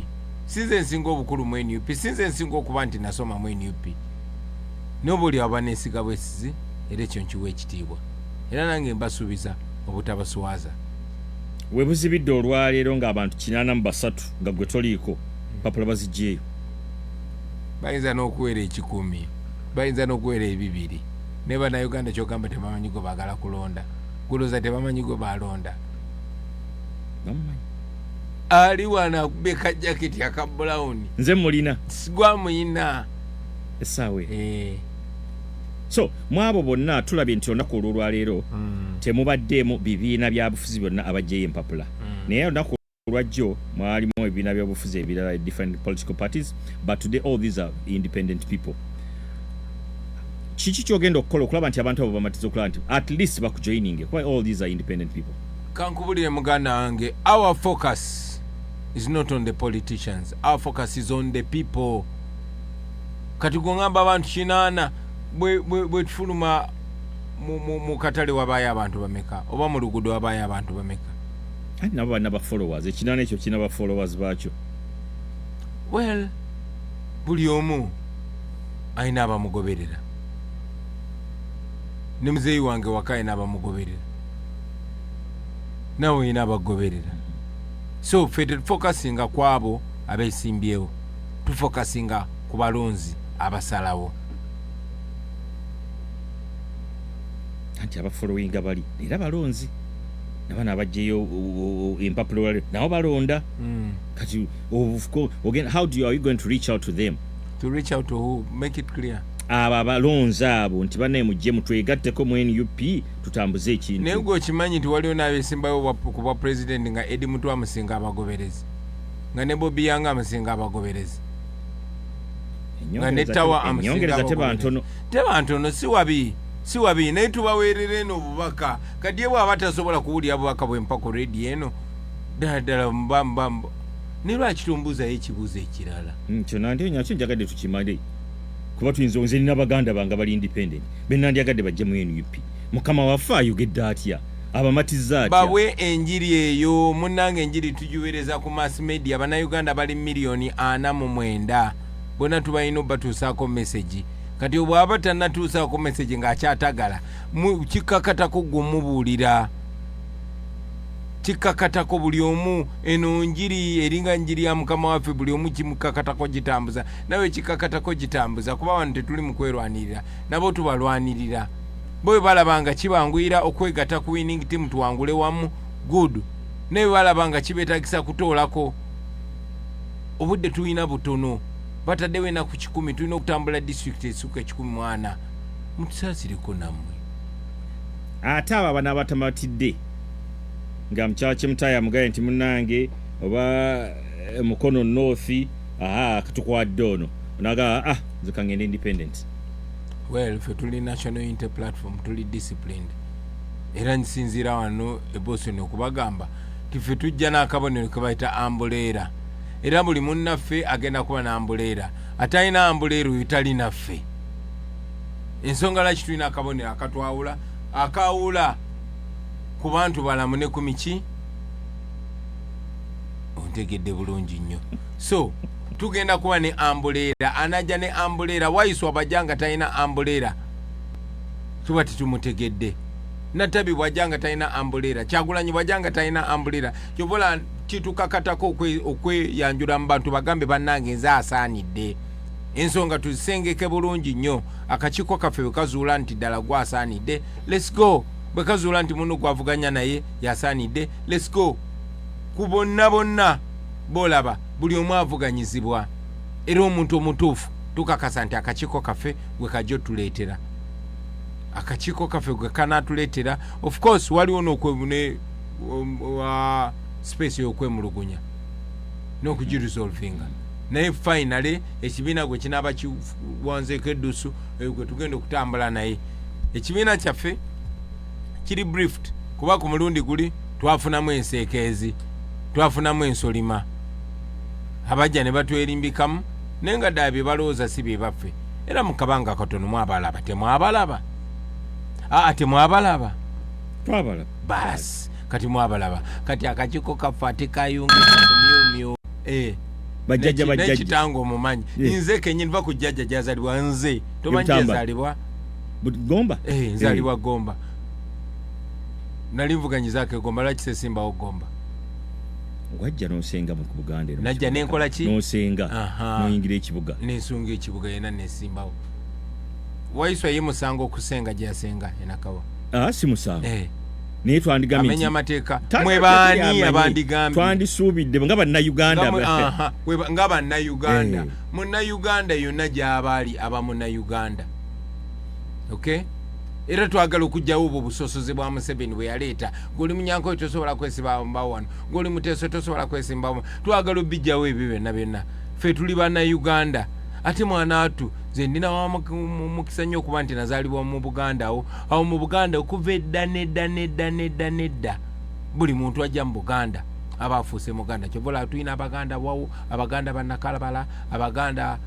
sinze nsinga obukulu mu NUP, sinze nsinga okuba nti nasoma mu NUP. Nobuli abanesiga bwesizi era ekyo nkiwa ekitiibwa. Era nange mbasuubiza obutabaswaza. We buzibidde olwaleero ng'abantu 83 nga gwe toliiko papula baziggyeyo. Bayinza n'okuwera 10, bayinza n'okuwera 2. Ne bannayuganda kyogamba tebamanyi gwe baagala kulonda. Gulooza tebamanyi gwe balonda. Ali wana beka jacket ya brown. Nze mulina. Sigwa muyina. Esawe. So, mwabo bonna tulabye nti olunaku olwaleero temubaddemu bibiina byabufuzi byonna abajjeyo empapula. Naye olunaku olwajjo mwalimu ebibiina byabufuzi ebirala different political parties, but today all these are independent people. Kiki kyogenda okukola okulaba nti abantu abo bamatiza okulaba nti at least bakujoininge? Why all these are independent people? Kankubulire muganda wange, our focus is not on the politicians. Our focus is on the people. Kati gongamba abantu 8 bwe tufuluma mu katale wabaye abantu bameka oba mu luguudo wabaye abantu bameka. Ati nabo bana ba followers, ekinana ekyo kina ba followers baakyo. Well, buli omu ayina abamugoberera. Ne muzeeyi wange wakaye n'abamugoberera. Nawe oyina abagoberera. So focusinga kwabo abeesimbyewo, tufocusinga ku balonzi abasalawo. Anti abafollowinga bali era balonzi nabana abajjeyo empapula nabo balonda. Kati how are you going to reach out to them? To reach out to who? Make it clear. Aba balonzi abo nti bane mujje mutwegatteko mu NUP tutambuze ekintu. Naye gwe okimanyi nti waliwo n'abeesimbayo ku bwa president nga Eddie Mutu amusinga abagoberezi, nga ne Bobby Yanga amusinga abagoberezi, nga ne Tawa amusinga abagoberezi. Teba ntono si wabi naye tubaweerera eno obubaka. Kati ye bw'aba tasobola kuwulira bubaka bwempa ku radio eno ddala mbambamba. Ne lwaki tombuuzayo ekibuuzo ekirala? Kyonna nti nyakyo njagadde tukimale. Kuba tuyinza nze nina baganda bange bali independent. Bennandyagadde bajje mu NUP. Mukama waffe ayogedde atya? Abamatiza atya? Bawe enjiri eyo, munnange enjiri tugiweereza ku mass media. Bannayuganda bali 49,000,000. Bonna tubalina obatuusaako message. Kati obwaba tannatuusaako message ng'akyatagala kikakatako gumubuulira. Kikakatako buli omu eno njiri eringa njiri ya Mukama waffe buli omu kimukakatako gitambuza. Nawe kikakatako gitambuza kuba wano tetuli mu kwerwanirira. Nabo tubalwanirira. Bwe balabanga kibanguyira okwegata ku winning team tuwangule wamu good. Naye balabanga kibeetagisa kutoolako. Obudde tulina butono. Bataddewo enaku 10 tulina okutambula district essuka 14. Mutusaasireko nammwe. Ate abo abana abatamatidde nga mchache mtaya mugaye nti munnange oba mukono north katukwadde ono onaga zikangende independent. Well, fe tuli national unity platform, tuli disciplined. Era nsinzira wano Boston okubagamba tife tujja n'akabonero ke bayita ambuleera. Era buli munnaffe agenda kuba n'ambuleera. Atalina ambuleera yitali naffe. Ensonga laki tulina akabonero akatwawula akawula ku bantu balamu ne ku miki. Ontegedde bulungi nnyo. So tugenda kuba ne ambuleera. Anajja ne ambuleera. Waiswa bajanga talina ambuleera. Tuba tetumutegedde. Natabi bwajanga talina ambuleera. Kyagulanyi bwajanga talina ambuleera. Kyobola kitukakatako okweyanjula mu bantu bagambe bannange nze asaanidde. Ensonga tuzisengeke bulungi nnyo. Akakiiko kaffe bwe kazuula nti ddala gwasaanidde. Let's go. Bwe kazuula nti muno gwavuganya naye yasaanidde. Let's go. Ku bonna bolaba buli omu avuganyizibwa. Era omuntu omutuufu tukakasa nti akakiiko kaffe gwe kajja tuleetera. Akakiiko kaffe gwe kanaatuleetera. Of course waliwo n'okwebune space y'okwemulugunya n'okugiresolvinga. Naye finally ekibiina gwe kinaaba kiwanzeeko eddusu gwe tugenda okutambula naye. Ekibiina kyaffe kiri briefed kuba ku mulundi guli twafunamu enseekeezi, twafunamu ensolima. Abajja ne batwerimbikamu naye nga ddala bye balowooza si bye baffe. Era mu kabanga katono mwabalaba temwabalaba? Temwabalaba? Twabalaba. Basi kati mwabalaba. Kati akakiiko kaffe ate kayungisa ku myumyu. bajjajja nekitango omumanyi nze kenyini va ku jjajja gyazalibwa nze tomanyi yazalibwa Gomba nzalibwa Gomba nali nvuganyizaako Gomba lwaki sesimbawo Gomba wajja n'osenga mu Buganda najja nenkola ki n'osenga n'oyingira ekibuga nensunga ekibuga yena nesimbawo waiswa ye musango okusenga gyasenga enakawa si musango naye twandigambye amenya amateeka mwe baani abandigambye twandisuubidde nga bannayuganda nga bannayuganda munnayuganda yonna gy'abaali aba munnayuganda okay era twagala okujjawo obwo busosoze bwa Museveni bwe yaleeta ng'oli Munyankole tosobola kwesimbawo wano ng'oli Muteesa tosobola kwesimbawo twagala obijjawo ebyo byonna ffe tuli bannayuganda ate mwana atu nze ndina mukisa nnyo okuba nti nazaalibwa mu Buganda awo mu Buganda okuva edda nedda buli muntu ajja mu Buganda aba afuuse Muganda kyobola tulina Abaganda wawo Abaganda bannakalabala Abaganda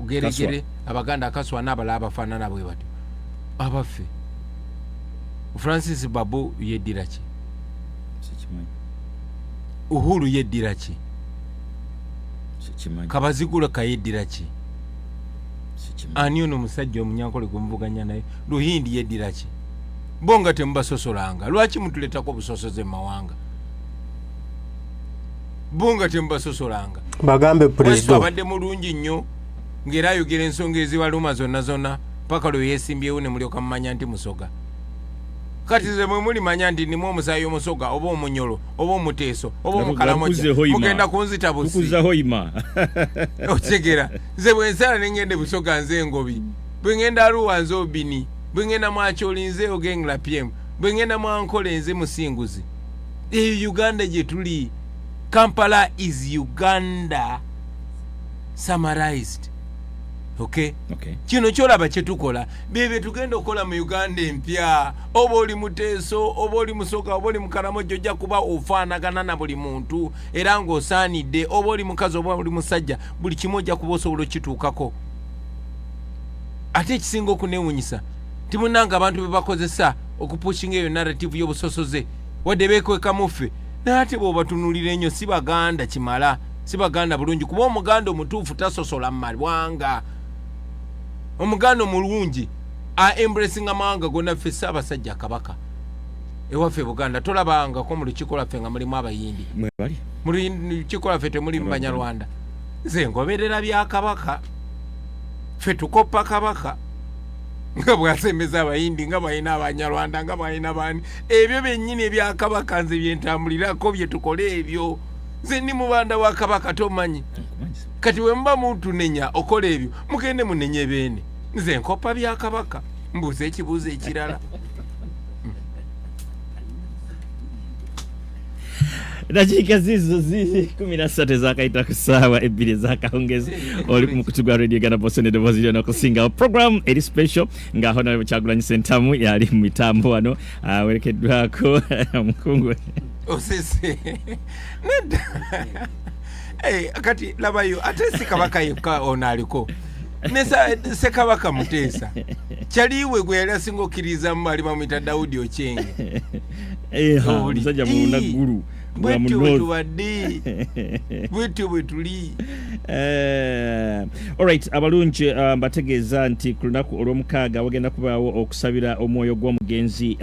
geregere Abaganda akaswa n'abalala abafaanana bwe batyo abaffe Francis Babu yeddira ki Uhuru yeddira ki Kabazigula kayeddira ki ani ono musajja Omunyankole gwemuvuganya naye Luhindi yeddira ki bonga temubasosolanga lwaki mutuletako obusosoze mu mawanga bonga temubasosolanga bagambe president abadde mulungi nnyo ng'era ayogera ensonga ezibaluma zonna paka lwe yeesimbyewo ne mulyoka mumanya nti musoga kati ze mwe mulimanya nti nimu omusaayi omusoga oba omunyolo oba omuteeso oba omukalamoja mugenda kunzita busi otegera nze bwe nsala ne ngende busoga nze Engobi bwe ngenda Arua nze Obini bwe ngenda Mwakyoli nze Ogengla PM bwe ngenda Mwankole nze Musinguzi Uganda gye tuli Kampala is Uganda summarized okay kino kyolaba kyetukola bebe tugenda okukola mu Uganda empya oba oli Muteeso oba oli Musoga oba oli Mukaramoja ojja kuba ofaanagana na buli muntu era ng'osaanidde oba oli mukazi oba oli musajja buli kimu ojja kuba osobola okituukako ate ekisinga okuneewuunyisa timunanga abantu be bakozesa okupushinga eyo narrative y'obusosoze wadde beekwekamufe naye ate bw'obatunulira ennyo si Baganda kimala si Baganda bulungi kuba Omuganda omutuufu tasosola mu mawanga Omuganda omulungi embracing amawanga gonna ffe Ssaabasajja Kabaka ewaffe Buganda tolabangako mu lukiiko lwaffe nga mulimu Abayindi mu lukiiko lwaffe temulimu Banyarwanda nze ngoberera bya Kabaka ffe tukoppa Kabaka nga bwasembeza Abayindi nga balina Abanyarwanda nga balina bani ebyo byennyini ebya Kabaka nze byentambulirako bye tukole ebyo nze ndi mubanda wa Kabaka tomanyi kati bwe muba mutunenya okola ebyo mugende munenye beene nze nkoppa bya Kabaka mbuuza ekibuuzo ekirala dakiika zizo 13 zakaita ku ssaawa 2 zakawungezi oli mu kutugwa radio Uganda Boston eddoboozi ly'okusingawo program eri special nga Honorable Kyagulanyi Ssentamu yali mu mitambo wano awerekeddwako omukungu osese nedda kati labayo ate si Kabaka yekka ono aliko se Kabaka Muteesa kyaliwe gwe yali asinga okkiriza mu bali bamuyita Daudi Okyenge musajja munaggulu bwetyo bwetuwadde bwetyo bwe tuli alright abalungi mbategeeza nti ku lunaku olw'omukaaga wagenda kubaawo okusabira omwoyo gw'omugenzi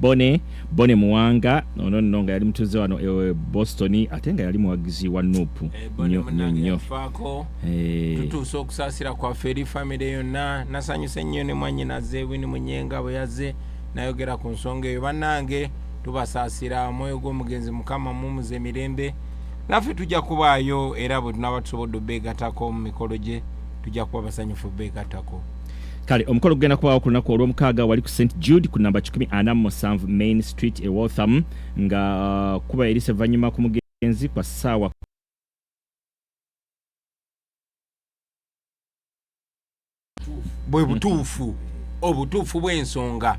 Bone Muwanga ono nno nga yali mutuuze wano Boston ate nga yali muwagizi wa Nuupu nnyo tutuuse okusaasira kwaffe eri famire yonna nasanyuse nnyo ne mwannyinaze Wini Munyenga bwe yazze nayogera ku nsonga eyo bannange tubasaasira omwoyo gw'omugenzi Mukama mumuze emirembe naffe tujja kubaayo era bwe tunaba tusobodde beegattako mu mikolo gye tujja kuba basanyufu beegattako kale omukolo gugenda kubaawo ku lunaku olw'omukaaga wali ku St Jude ku namba 147 Main Street e Waltham nga kuba eri ssevannyuma ku mugenzi kwa ssaawa bwe butuufu obutuufu bw'ensonga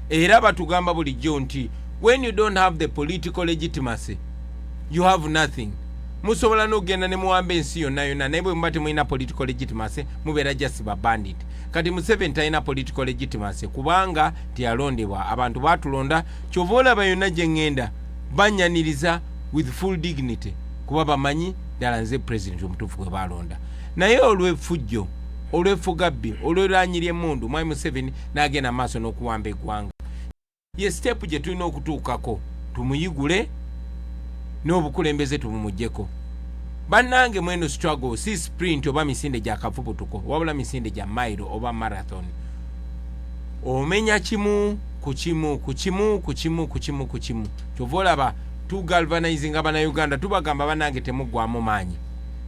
era batugamba bulijjo nti when you don't have the political legitimacy you have nothing musobola n'ogenda ne muwamba ensi yonna naye bwe muba temulina political legitimacy mubeera just ba bandit kati Museveni talina political legitimacy kubanga teyalondebwa abantu baatulonda kyova olaba yonna gye ŋŋenda bannyaniriza with full dignity kuba bamanyi ddala nze president omutuufu gwe balonda naye olw'effujjo olw'effugabbi olw'eranyirya emmundu mwami Museveni n'agenda maaso n'okuwamba eggwanga ye step gye tulina okutuukako tumuyigule n'obukulembeze tumumugyeko bannange mweno struggle si sprint oba misinde gya kafubutuko wabula misinde gya mile oba marathon omenya kimu ku kimu kyova olaba tugalvanizing abannayuganda tubagamba bannange temuggwamu maanyi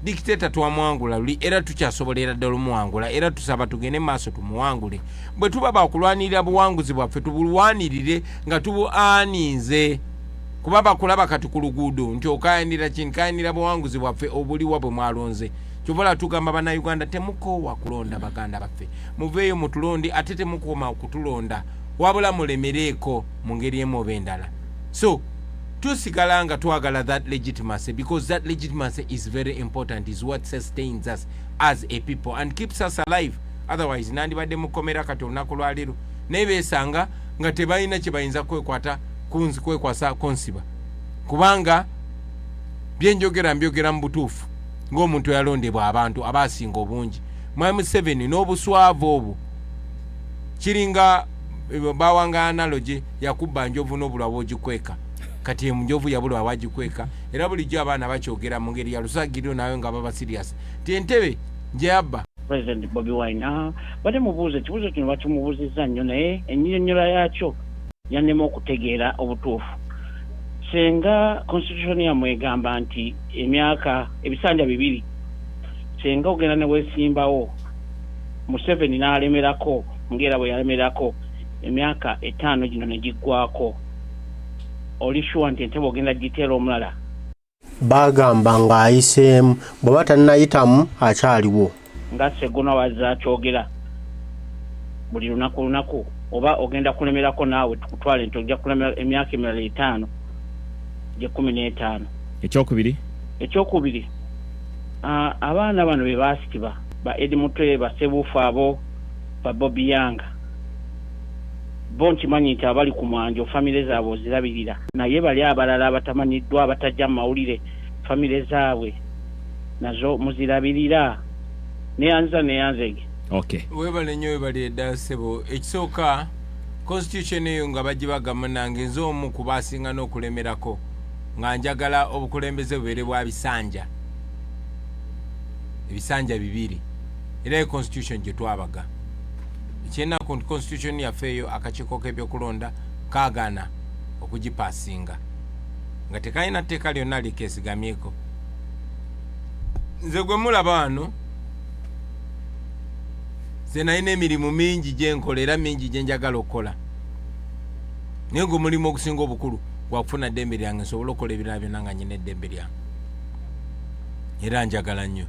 dictator twamwangula luli era tukyasobolera ddala omuwangula era tusaba tugende maaso tumuwangule bwe tuba bakulwanirira buwanguzi bwaffe tubulwanirire nga tubuaninze kuba bakulaba kati ku luguudo nti okayanira kini kayanira buwanguzi bwaffe obuliwa bwe mwalonze kyova tugamba bannayuganda temukoowa kulonda baganda baffe muveeyo mutulondi ate temukoma okutulonda wabula mulemereeko mu ngeri emu oba endala so tusigala nga twagala that legitimacy because that legitimacy is very important, is what sustains us as a people and keeps us alive. Otherwise nandibadde mukomera kati olunaku lwaleero naye beesanga nga tebalina kye bayinza kwekwasa konsiba kubanga byenjogera mbyogera mu butuufu ng'omuntu yalondebwa abantu abaasinga obungi. Mwami Museveni n'obuswavu obwo kiringa bawanga analogy yakubba njovu n'obulwa bwogikweka kati enjovu yabulwa wagikweka era bulijjo abaana bakyogera mu ngeri ya lusagiro nayo nga baba serious ti entebe gye yabba President Bobi Wine bade mubuuze kibuuzo kino bakimubuzizza nnyo naye ennyonnyola yakyo yannema okutegeera obutuufu. Senga constitution yamwe egamba nti emyaka ebisanja 2 senga ogenda ne weesimbawo Museveni n'alemerako ngera bwe yalemerako emyaka 5 gino ne giggwako olishuwa nti entebe ogenda giteera omulala bagamba ng'ayiseemu bwe batannayitamu akyaliwo nga Segona wazza kyogera buli lunaku oba ogenda kulemerako naawe tukutwale nti ojja kulemera emyaka emirala 5 gye 15. Ekyokubiri abaana bano be baasitibwa ba Edi Mutwe ba Sebuufu abo ba Bobi Yanga bo nkimanyi nti abali ku mwanjo famire zaabwe ozirabirira naye bali abalala abatamanyiddwa abatajja mu mawulire famire zaabwe nazo muzirabirira neyanzege. Okay. Webale nnyo webale ddala ssebo ekisooka constitution eyo nga bagibagamba nange nze omu ku baasinga n'okulemerako nga njagala obukulembeze bubeere bwa bisanja ebisanja 2 era constitution gye twabaga ekyenda constitution yaffe eyo akakiiko k'ebyokulonda kaagaana okugipasinga nga tekalina tteeka lyonna likeesigamyeko. Nze gwe mulaba wano nze nalina emirimu mingi gye nkola era mingi gye njagala okukola naye gwe mulimu okusinga obukulu gwakufuna ddembe lyange nsobola okukola ebirala byonna nga nyina eddembe lyange era njagala nnyo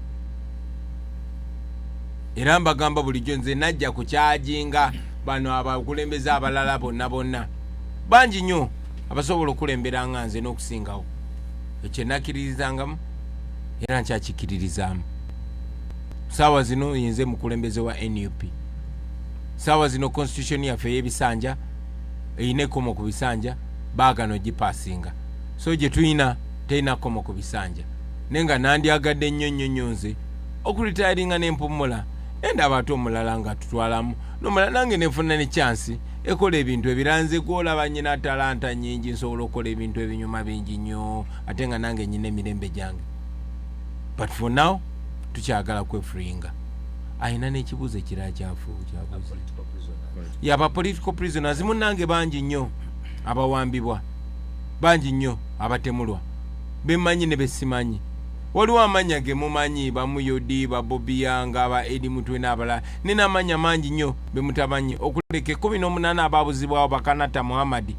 era mbagamba bulijjo nze najja kukyajinga bano abakulembeze abalala bonna bangi nnyo abasobola okulembera nga nze n'okusingawo ekyo nakkiririzangamu era nkyakikiririzaamu. Saawa zino yinze mukulembeze wa NUP saawa zino constitution yaffe y'ebisanja eyina ekkomo ku bisanja baagano ogipasinga so gye tulina terina kkomo ku bisanja naye nga nandyagadde nnyo nze okulitayiringa n'empumula endaba ate omulala nga tutwalamu nomulala nange nefuna ne chansi ekola ebintu ebiranze gwolaba nyina talanta nyingi nsobola okukola ebintu ebinyuma bingi nnyo ate nga nange nyina emirembe gyange but for now tukyagala kwefuringa. Ayina n'ekibuuzo ekirala kyabuuza yaba political prisoners munnange bangi nnyo abawambibwa bangi nnyo abatemulwa bemanyi ne besimanyi waliwo amanya ge mumanyi bamuyodi ba Bobi Yanga ba Edi Mutwe n'abalala n'amanya mangi nnyo bemutamanyi okuleka 18 ababuzibwawo Bakanata Muhammad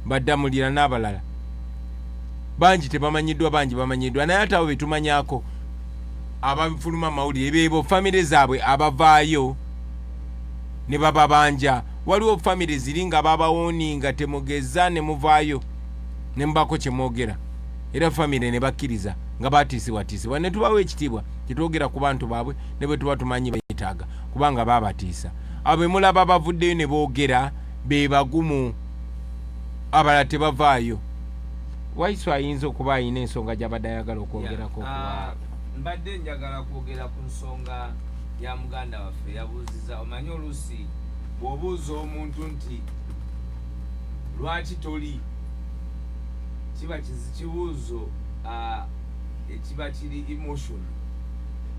baddamulira n'abalala bangi tebamanyiddwa bangi bamanyiddwa naye ate abo betumanyako abafuluma mawulire bebo famire zaabwe abavaayo ne baba banja waliwo famire ziringa babawoni nga temugeza ne muvaayo ne mbako kyemwogera era famire ne bakkiriza nga batiisibwa ne tubawo ekitiibwa kitwogera ku bantu baabwe ne bwe tuba tumanyi beetaaga kubanga babatiisa abo be mulaba bavuddeyo ne boogera be bagumu abalala tebavaayo waiso ayinza okuba ayina ensonga gy'abadde ayagala okwogerako mbadde njagala kwogera ku nsonga ya muganda waffe yabuuziza. Omanyi oluusi bw'obuuza omuntu nti lwaki toli, kiba kibuuzo ekiba kiri emotion.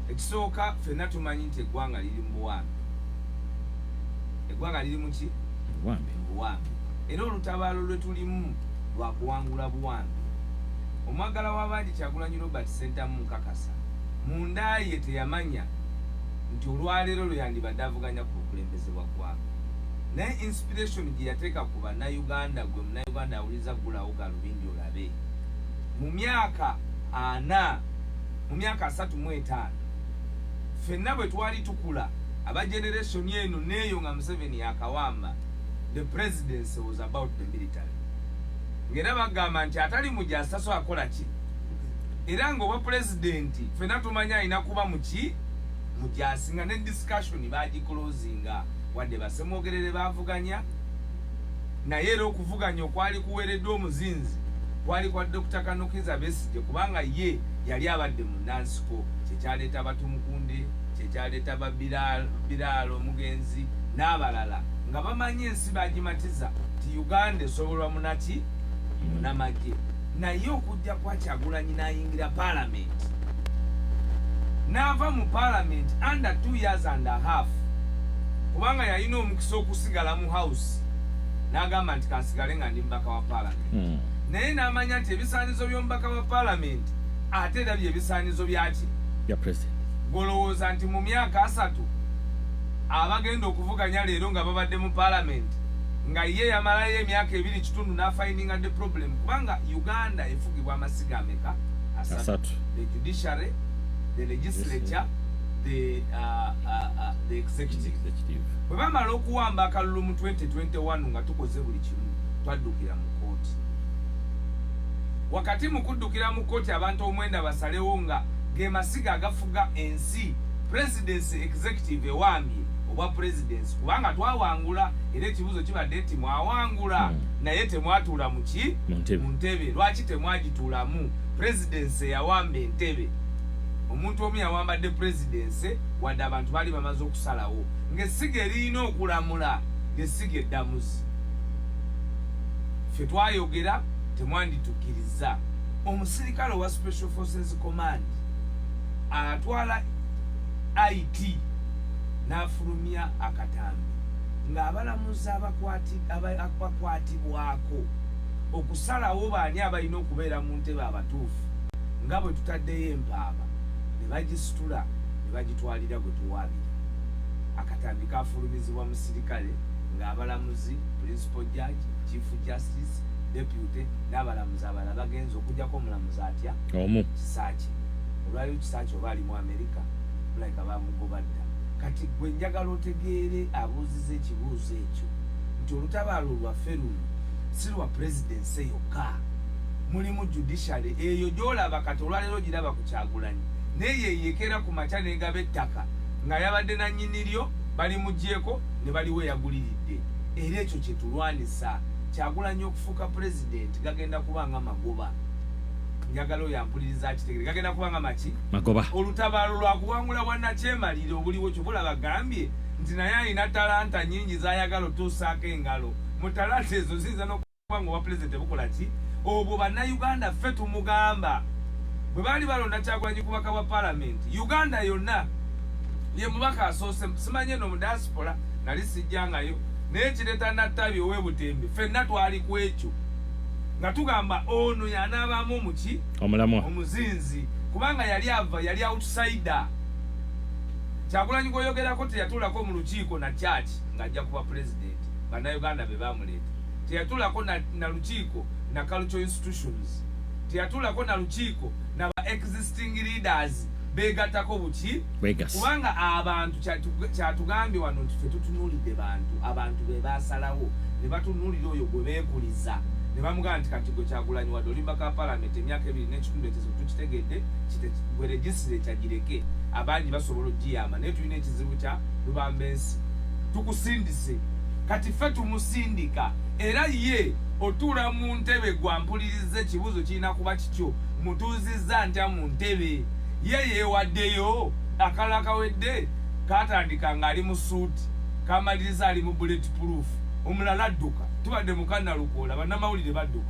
Ekisooka ffenna tumanyi nti eggwanga liri mu buwambi. Eggwanga liri mu ki? Buwambi. Era olutabaalo lwe tulimu lwa kuwangula buwambi. Omwagala w'abangi Kyagulanyi Robert Ssentamu nkakasa munda ye teyamanya nti olwaleero lwe yandibadde avuganya ku bukulembeze bwa ggwanga. Naye inspiration gye yateeka ku bannayuganda, gwe munnayuganda awuliza ggulawo galubindi olabe, mu myaka 35 ffenna bwe twali tukula aba generation eno neeyo nga Museveni yakawamba, the presidency was about the military. Ngera bagamba nti atali mujasa so akola ki? Era ng'oba pulezidenti ffenna tumanya alina kuba muki mujasi, nga ne discussion bagiclosinga wadde basemwogerere bavuganya naye era okuvuganya okwali kuweereddwa omuzinzi kwali kwa Dr. Kanokiza Besigye, kubanga ye yali abadde mu Nansiko, kyekyaleeta Batumukunde, kyekyaleeta Biraalo Mugenzi n'abalala nga bamanyi ensi bagimatiza ti Uganda esobolwa munaki munamagye. Naye okujja kwa Kyagulanyi n'ayingira parliament, n'ava mu parliament under 2 years and a half, kubanga yalina omukisa okusigala mu house n'agamba nti kansigale nga ndi mubaka wa parliament. Naye n'amanya nti ebisaanizo by'omubaka wa parliament ate era byebisaanizo byaki ya president. Golowooza nti mu myaka 3 abagenda okuvuganya leero nga babadde mu parliament nga ye yamalayo emyaka 2.5 n'afindinga the problem, kubanga Uganda efugibwa amasiga ameka? 3. The judiciary, the legislature, the executive. Bwe bamala okuwamba akalulu mu 2021 nga tukoze buli kimu, twaddukira mu kooti. Wakati mu kuddukira mu kooti abantu omwenda basalewo nga ge masiga agafuga ensi, presidency executive ewambye obwa presidency, kubanga twawangula era ekibuzo kibadde nti mwawangula naye temwatuula mu ki? Mu ntebe. Lwaki temwagituulamu? Presidency yawamba entebe. Omuntu omu yawambadde presidency wadde abantu bali bamaze okusalawo ng'essiga erina okulamula ng'essiga eddamuzi. Ffe twayogera temwanditukkiriza. Omusirikale wa Special Forces Command atwala IT n'afulumya akatambi ng'abalamuzi abakwatibwako okusalawo baani abalina okubeera mu ntebe abatuufu nga bwe tutaddeyo empaaba ne bagisitula ne bagitwalira gwe tuwaabira. Akatambi kafulumizibwa musirikale ng'abalamuzi, principal judge, chief justice, deputy n'abalamuzi abalala bagenza okujjako omulamuzi atya omu Kisaaki. Olwaliwo Kisaaki oba ali mu Amerika mulabika bamugobadda. Kati gwe njagala otegeere abuuziza ekibuuzo ekyo nti olutabaalo lwaffe luno si lwa presidency yokka, mulimu judiciary eyo gy'olaba kati olwaleero giraba ku Kyagulanyi neyeeyekera ku makya n'egaba ettaka nga yabadde nannyiniryo balimugyeko ne baliwo eyaguliridde. Era ekyo kye tulwanisa. Kyagulanyi okufuuka president gagenda kubanga magoba. Njagala oyo ampuliriza akitegere gagenda kubanga maki magoba. Olutabaalo lwa kuwangula bwannakyemaliro obuliwo kyobula bagambye nti naye alina talanta nnyingi z'ayagala otuusaako engalo. Mu talanta ezo ziyinza n'okuba nga obwa pulezidenti bukola ki? Obwo bannayuganda ffe tumugamba. Bwe baali balonda Kyagulanyi ku bubaka bwa palamenti, Uganda yonna ye mubaka asoose. Simanyi eno mu diaspora nali sijjangayo naye kireeta nattabi ow'ebutembe ffenna twali ku ekyo nga tugamba ono y'anaabaamu omuki omulamwa omuzinzi, kubanga yali ava yali outsider. Kyagulanyi gwoyogerako teyatuulako mu lukiiko na church ng'ajja kuba president, bannayuganda be baamuleeta. Teyatuulako na lukiiko na cultural institutions, teyatuulako na lukiiko na ba existing leaders beegattako buki kubanga abantu kyatugambye wano nti ffe tutunuulidde abantu be baasalawo ne batunuulira oyo gwe beekuliza ne bamugamba nti kati gwe Kyagulanyi wadde oli mbaka palamenti emyaka 2.5 ekizibu tukitegedde gwe registre kyagireke abangi basobola ogiyamba naye tulina ekizibu kya Lubambensi tukusindise kati ffe tumusindika era ye otuula mu ntebe gwampuliriza ekibuuzo kirina kuba kityo mutuuzizza ntya mu ntebe ye yeewaddeyo akalala kawedde katandika ng'ali mu suuti kamaliriza ali mu bullet proof omulala adduka tubadde mukana lukoola bannamawulire badduka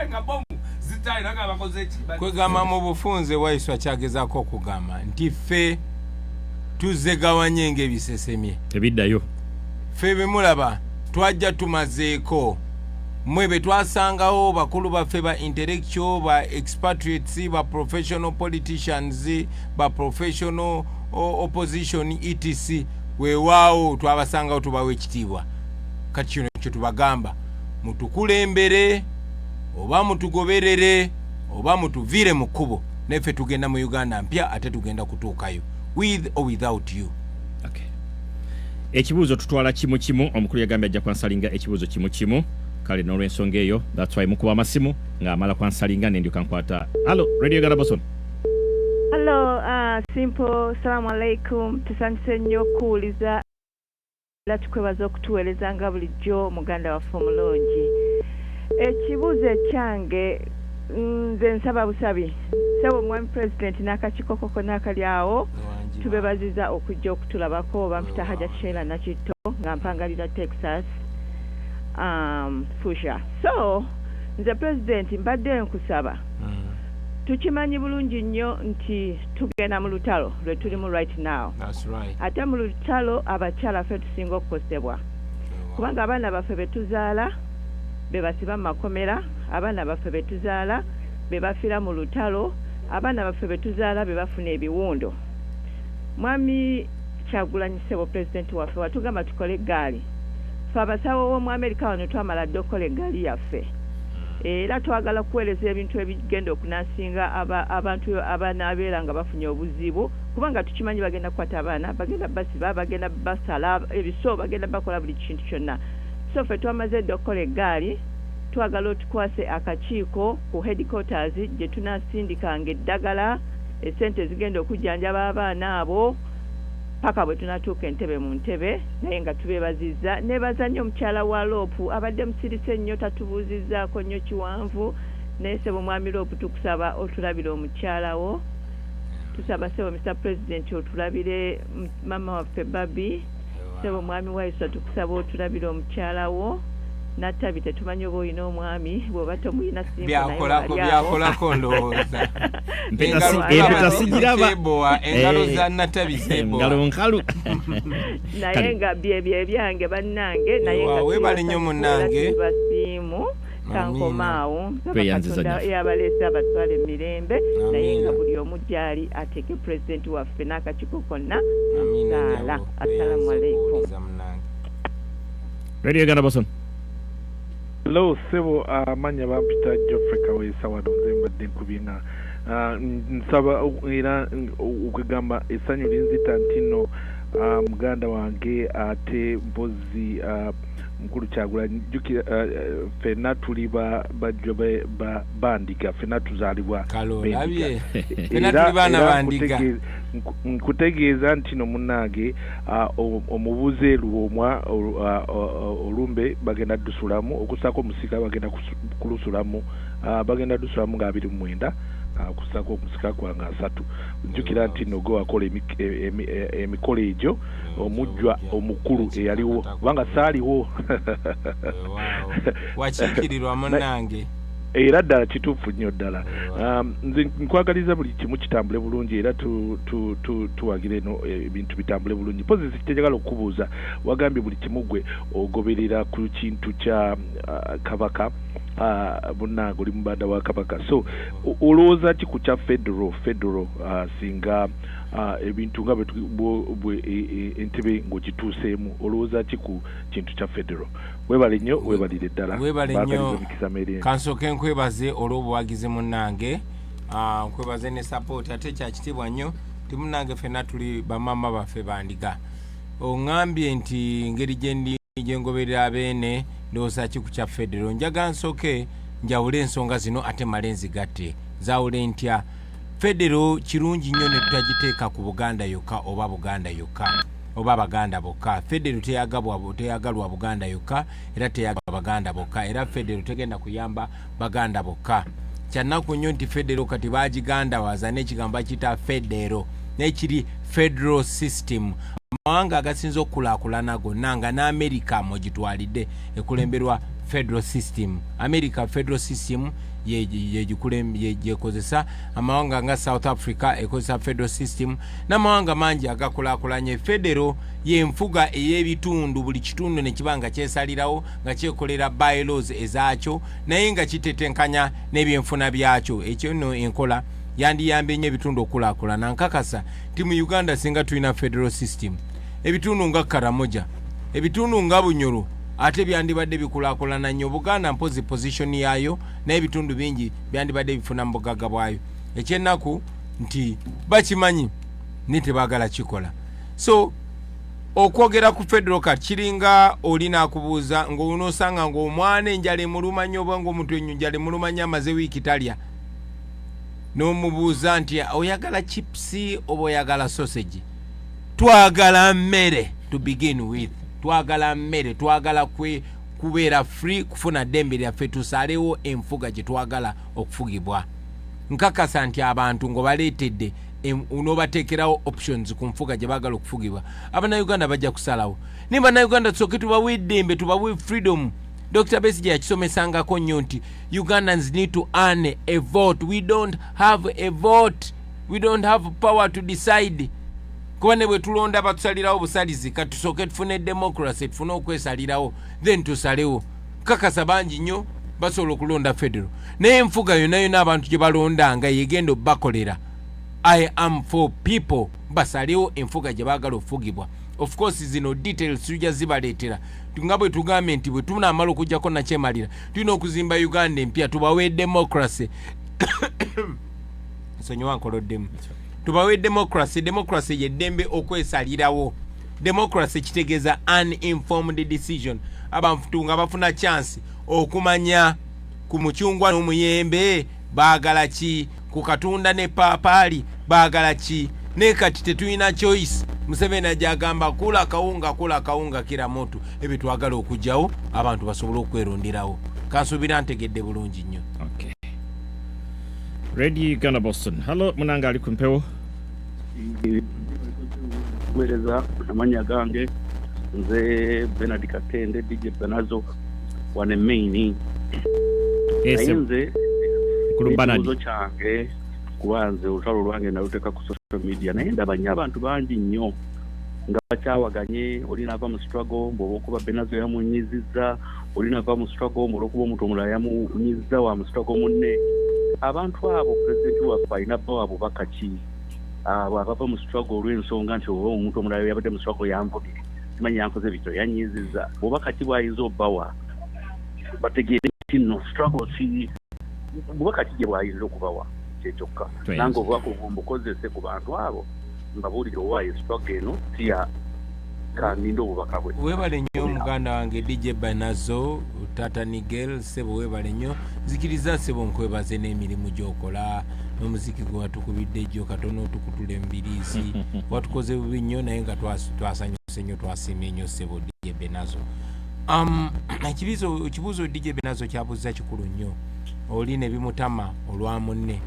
nga bomu zitaali naga bakoze eki kwegamba mu bufunze waiswa kyagezaako okugamba nti ffe tuzegawanye ng'ebisesemye ebiddayo ffe bemulaba twajja tumazeeko mwe be twasangawo bakulu baffe ba intellectual ba expatriates ba professional politicians ba professional opposition etc weewaawo twabasangawo tubawo ekitiibwa kati kino kyo tubagamba mutukulembere oba mutugoberere oba mutuviire mu kkubo neffe tugenda mu Uganda mpya ate tugenda kutuukayo with or without you. Okay. Ekibuuzo tutwala kimu kimu omukulu yagambye ajja kwansalinga ekibuuzo kimu kimu kale n'olw'ensonga eyo that's why mukuba amasimu ng'amala kwansalinga nendyoka nkwata allo radio Uganda Boson. Hello, simple salamu alaikum tusanyuse nnyo okuwuliza era tukwebaza okutuweereza nga bulijjo muganda waffe omulungi. Ekibuuzo ekyange nze nsaba busabi sebo mwami president n'akakiiko konna akali awo tubebaziza okujja okutulabako bampita Haja Sheila Nakitto nga mpangalira Texas Fusha. So nze president mbadde nkusaba tukimanyi bulungi nnyo nti tugenda mu lutalo lwe tulimu right now. That's right. Ate mu lutalo abakyala ffe tusinga okukosebwa kubanga abaana baffe betuzaala be basiba mu makomera, abaana baffe betuzaala be bafiira mu lutalo, abaana baffe betuzaala be bafuna ebiwundo. Mwami Kyagulanyi Ssebo president waffe watugamba tukole eggaali ffe abasawo b'omu Amerika wano twamala dde okukola eggaali yaffe era twagala kuweereza ebintu ebigenda okunasinga abantu abanaabeera nga bafunye obuzibu kubanga tukimanyi bagenda kukwata abaana bagenda basiba bagenda basala ebiso bagenda bakola buli kintu kyonna. So ffe twamaze dde okukola eggaali twagala otukwase akakiiko ku headquarters gye tunasindikanga eddagala esente zigenda okujjanjaba abaana abo paka bwe tunatuuka entebe mu ntebe naye nga tubeebazizza neebaza nnyo omukyala wa Loopu abadde musirise nnyo tatubuuzizzaako nnyo kiwanvu naye Ssebo mwami Loopu tukusaba otulabire omukyalawo tusaba Ssebo Mr. President otulabire mama waffe Babi Ssebo mwami Waiswa tukusaba otulabire omukyalawo natabi tetumanyi oba olina omwami bw'oba tomuyina simba byakolako ndowooza engalo za natabi engalo nkalu naye nga byebyange bannange naye nga webale nnyo munnange basiimu kankomaawo yabaleese abatwala emirembe naye nga buli omu gyali ateeke pulezidenti waffe n'akakiiko konna saala. Assalamu alaikum. Radio Uganda Boson. Hello, Ssebo amanya bampita Geoffrey Kaweesa wano nze mbadde nkubinga nsaba era okugamba essanyu linzita nti nno muganda wange ate mpozi mukulu Kyagulanyi jjukira ffenna tuli bajjo bandiga ffenna tuzaalibwa kalolabye ffenna tuli baana bandiga nkutegeeza nti no munnange omubuze luwomwa olumbe bagenda dusulamu okusako omusika bagenda kulusulamu bagenda dusulamu nga 29 kusako omusika gwanga 3 njukira nti nogo akola emikolo egyo omujjwa omukulu eyaliwo kubanga saaliwo wakiikirirwa munnange era ddala kituufu nnyo ddala. Nze nkwagaliza buli kimu kitambule bulungi era tuwagire no ebintu bitambule bulungi. Pozi sikyagala okubuuza wagambye buli kimu gwe ogoberera ku kintu kya kabaka bunnange oli mubanda wa kabaka. So olowooza ki ku kya federal singa ebintu nga bwe entebe ng'okituuseemu olowooza ki ku kintu kya federal? Webale nnyo webalire ddala. Webale nnyo kansooke nkwebaze olw'obuwagizi munnange nkwebaze ne support ate kyakitiibwa nnyo ti munnange ffenna tuli bamama baffe bandiga. Oŋŋambye nti ngeri gye ngoberera abeene ndowooza ki ku kya federal. Njagala nsooke njawule ensonga zino ate male nzigatte zaawule ntya. Federal kirungi nnyo ne tutagiteeka ku Buganda yokka oba Buganda yokka. oba Abaganda bokka. Federal teyagalwa Buganda yokka era teyagalwa Baganda bokka, era Federal tegenda kuyamba Baganda bokka. Kyannaku nnyo nti Federal kati bagigandawaza n'ekigambo kita Federal n'ekiri Federal System. Amawanga agasinza okukulaakulana gonna nga n'Amerika mugitwalidde ekulemberwa Federal System. America Federal System yekozesa, amawanga nga South Africa ekozesa Federal System, n'amawanga mangi agakulaakulanye. Federal yenfuga ey'ebitundu, buli kitundu ne kibanga kyesalirawo nga kyekolera bylaws ezaakyo naye nga kitetenkanya n'ebyenfuna byakyo. Ekyo nno enkola yandiyambye nnyo ebitundu okulaakulana. Nkakasa ti mu Uganda singa tulina Federal System, ebitundu nga Karamoja, ebitundu nga Bunyoro ate byandibadde bikulaakulana nnyo. Buganda mpozi position yaayo n'ebitundu bingi byandibadde bifuna mu bugagga bwayo. Ekyennaku nti bakimanyi ne tebaagala kikola. So okwogera ku Federal kati kiringa olina akubuuza ng'onoosanga ng'omwana enjala emuluma nnyo oba ng'omuntu enjala emuluma nnyo amaze wiiki talya, n'omubuuza nti oyagala chipsi oba oyagala sausage. Twagala mmere to begin with, twagala mmere, twagala kubeera free, kufuna ddembe lyaffe, tusalewo enfuga gye twagala okufugibwa. Nkakasa nti abantu ng'obaleetedde unoobateekerawo options ku nfuga gye baagala okufugibwa, Abannayuganda bajja kusalawo. Ne Bannayuganda tusooke tubawe eddembe, tubawe freedom. Dr. Besigye yakisomesangako nnyo nti Ugandans need to earn a vote. We don't have a vote. We don't have power to decide. Kuba ne bwe tulonda batusalirawo busalizi, katusooke tufune democracy, tufune okwesalirawo, then tusalewo. Kakasa bangi nnyo basobola okulonda Federal. Naye enfuga yonna yonna abantu gye balondanga yegenda obbakolera. I am for people. Basalewo enfuga gye baagala okufugibwa. Of course zino details tujja zibaleetera. Nga bwe tugambye nti bwe tunaamala okujjako nakyemalira tulina okuzimba Uganda empya, tubawe democracy. Sonyiwa nkoloddemu. Tubawe democracy. Democracy yeddembe okwesalirawo. Democracy kitegeeza uninformed decision. Abantu nga bafuna chance okumanya ku mucungwa n'omuyembe baagala ki, ku katunda ne paapaali baagala ki. Ne kati tetulina choice. Museveni ajagamba kula kawunga kira moto. Ebyo twagala okujjawo abantu basobole okweronderawo. Kansuubira ntegedde bulungi nnyo. Okay. Radio Uganda Boston. Hello, Munanga ali ku mpewo. Kuweereza amanya gange nze Bernard Katende DJ Benazo wane maini. Nze kulumbana kyange kubanze olutalo lwange naluteka ku social media naye ndaba nnyo abantu bangi nnyo nga bakyawaganye. Olinava mu struggle mb'okuba Benazo yamunyizizza, olinava mu struggle mb'olwokuba omuntu omulala yamunyizizza wa mu struggle munne. Abantu abo pulezidenti waffe alina bbawo abubaka ki abava mu struggle olw'ensonga nti oba omuntu omulala yabadde mu struggle yanvudde simanyi yankoze bityo yanyizizza, bubaka ki bw'ayinza obbawa bategeere nti no struggle si bubaka ki gye bw'ayinza okubawa kyekyokka. Nange obubaka obwo mbukozese ku bantu abo mbabuulire owaayo struggle eno si ya kaninde obubaka bwe. Weebale nnyo muganda wange DJ Benazo, Tata Nigel, sebo weebale nnyo. Nzikiriza sebo nkwebaze n'emirimu gy'okola n'omuziki gwe watukubidde ejjo katono otukutula embiriizi. Watukoze bubi nnyo naye nga twasanyuse nnyo, twasiimye nnyo sebo DJ Benazo. Ekibuuzo DJ Benazo kyabuuza kikulu nnyo. Oli ne bimutama olwa munne.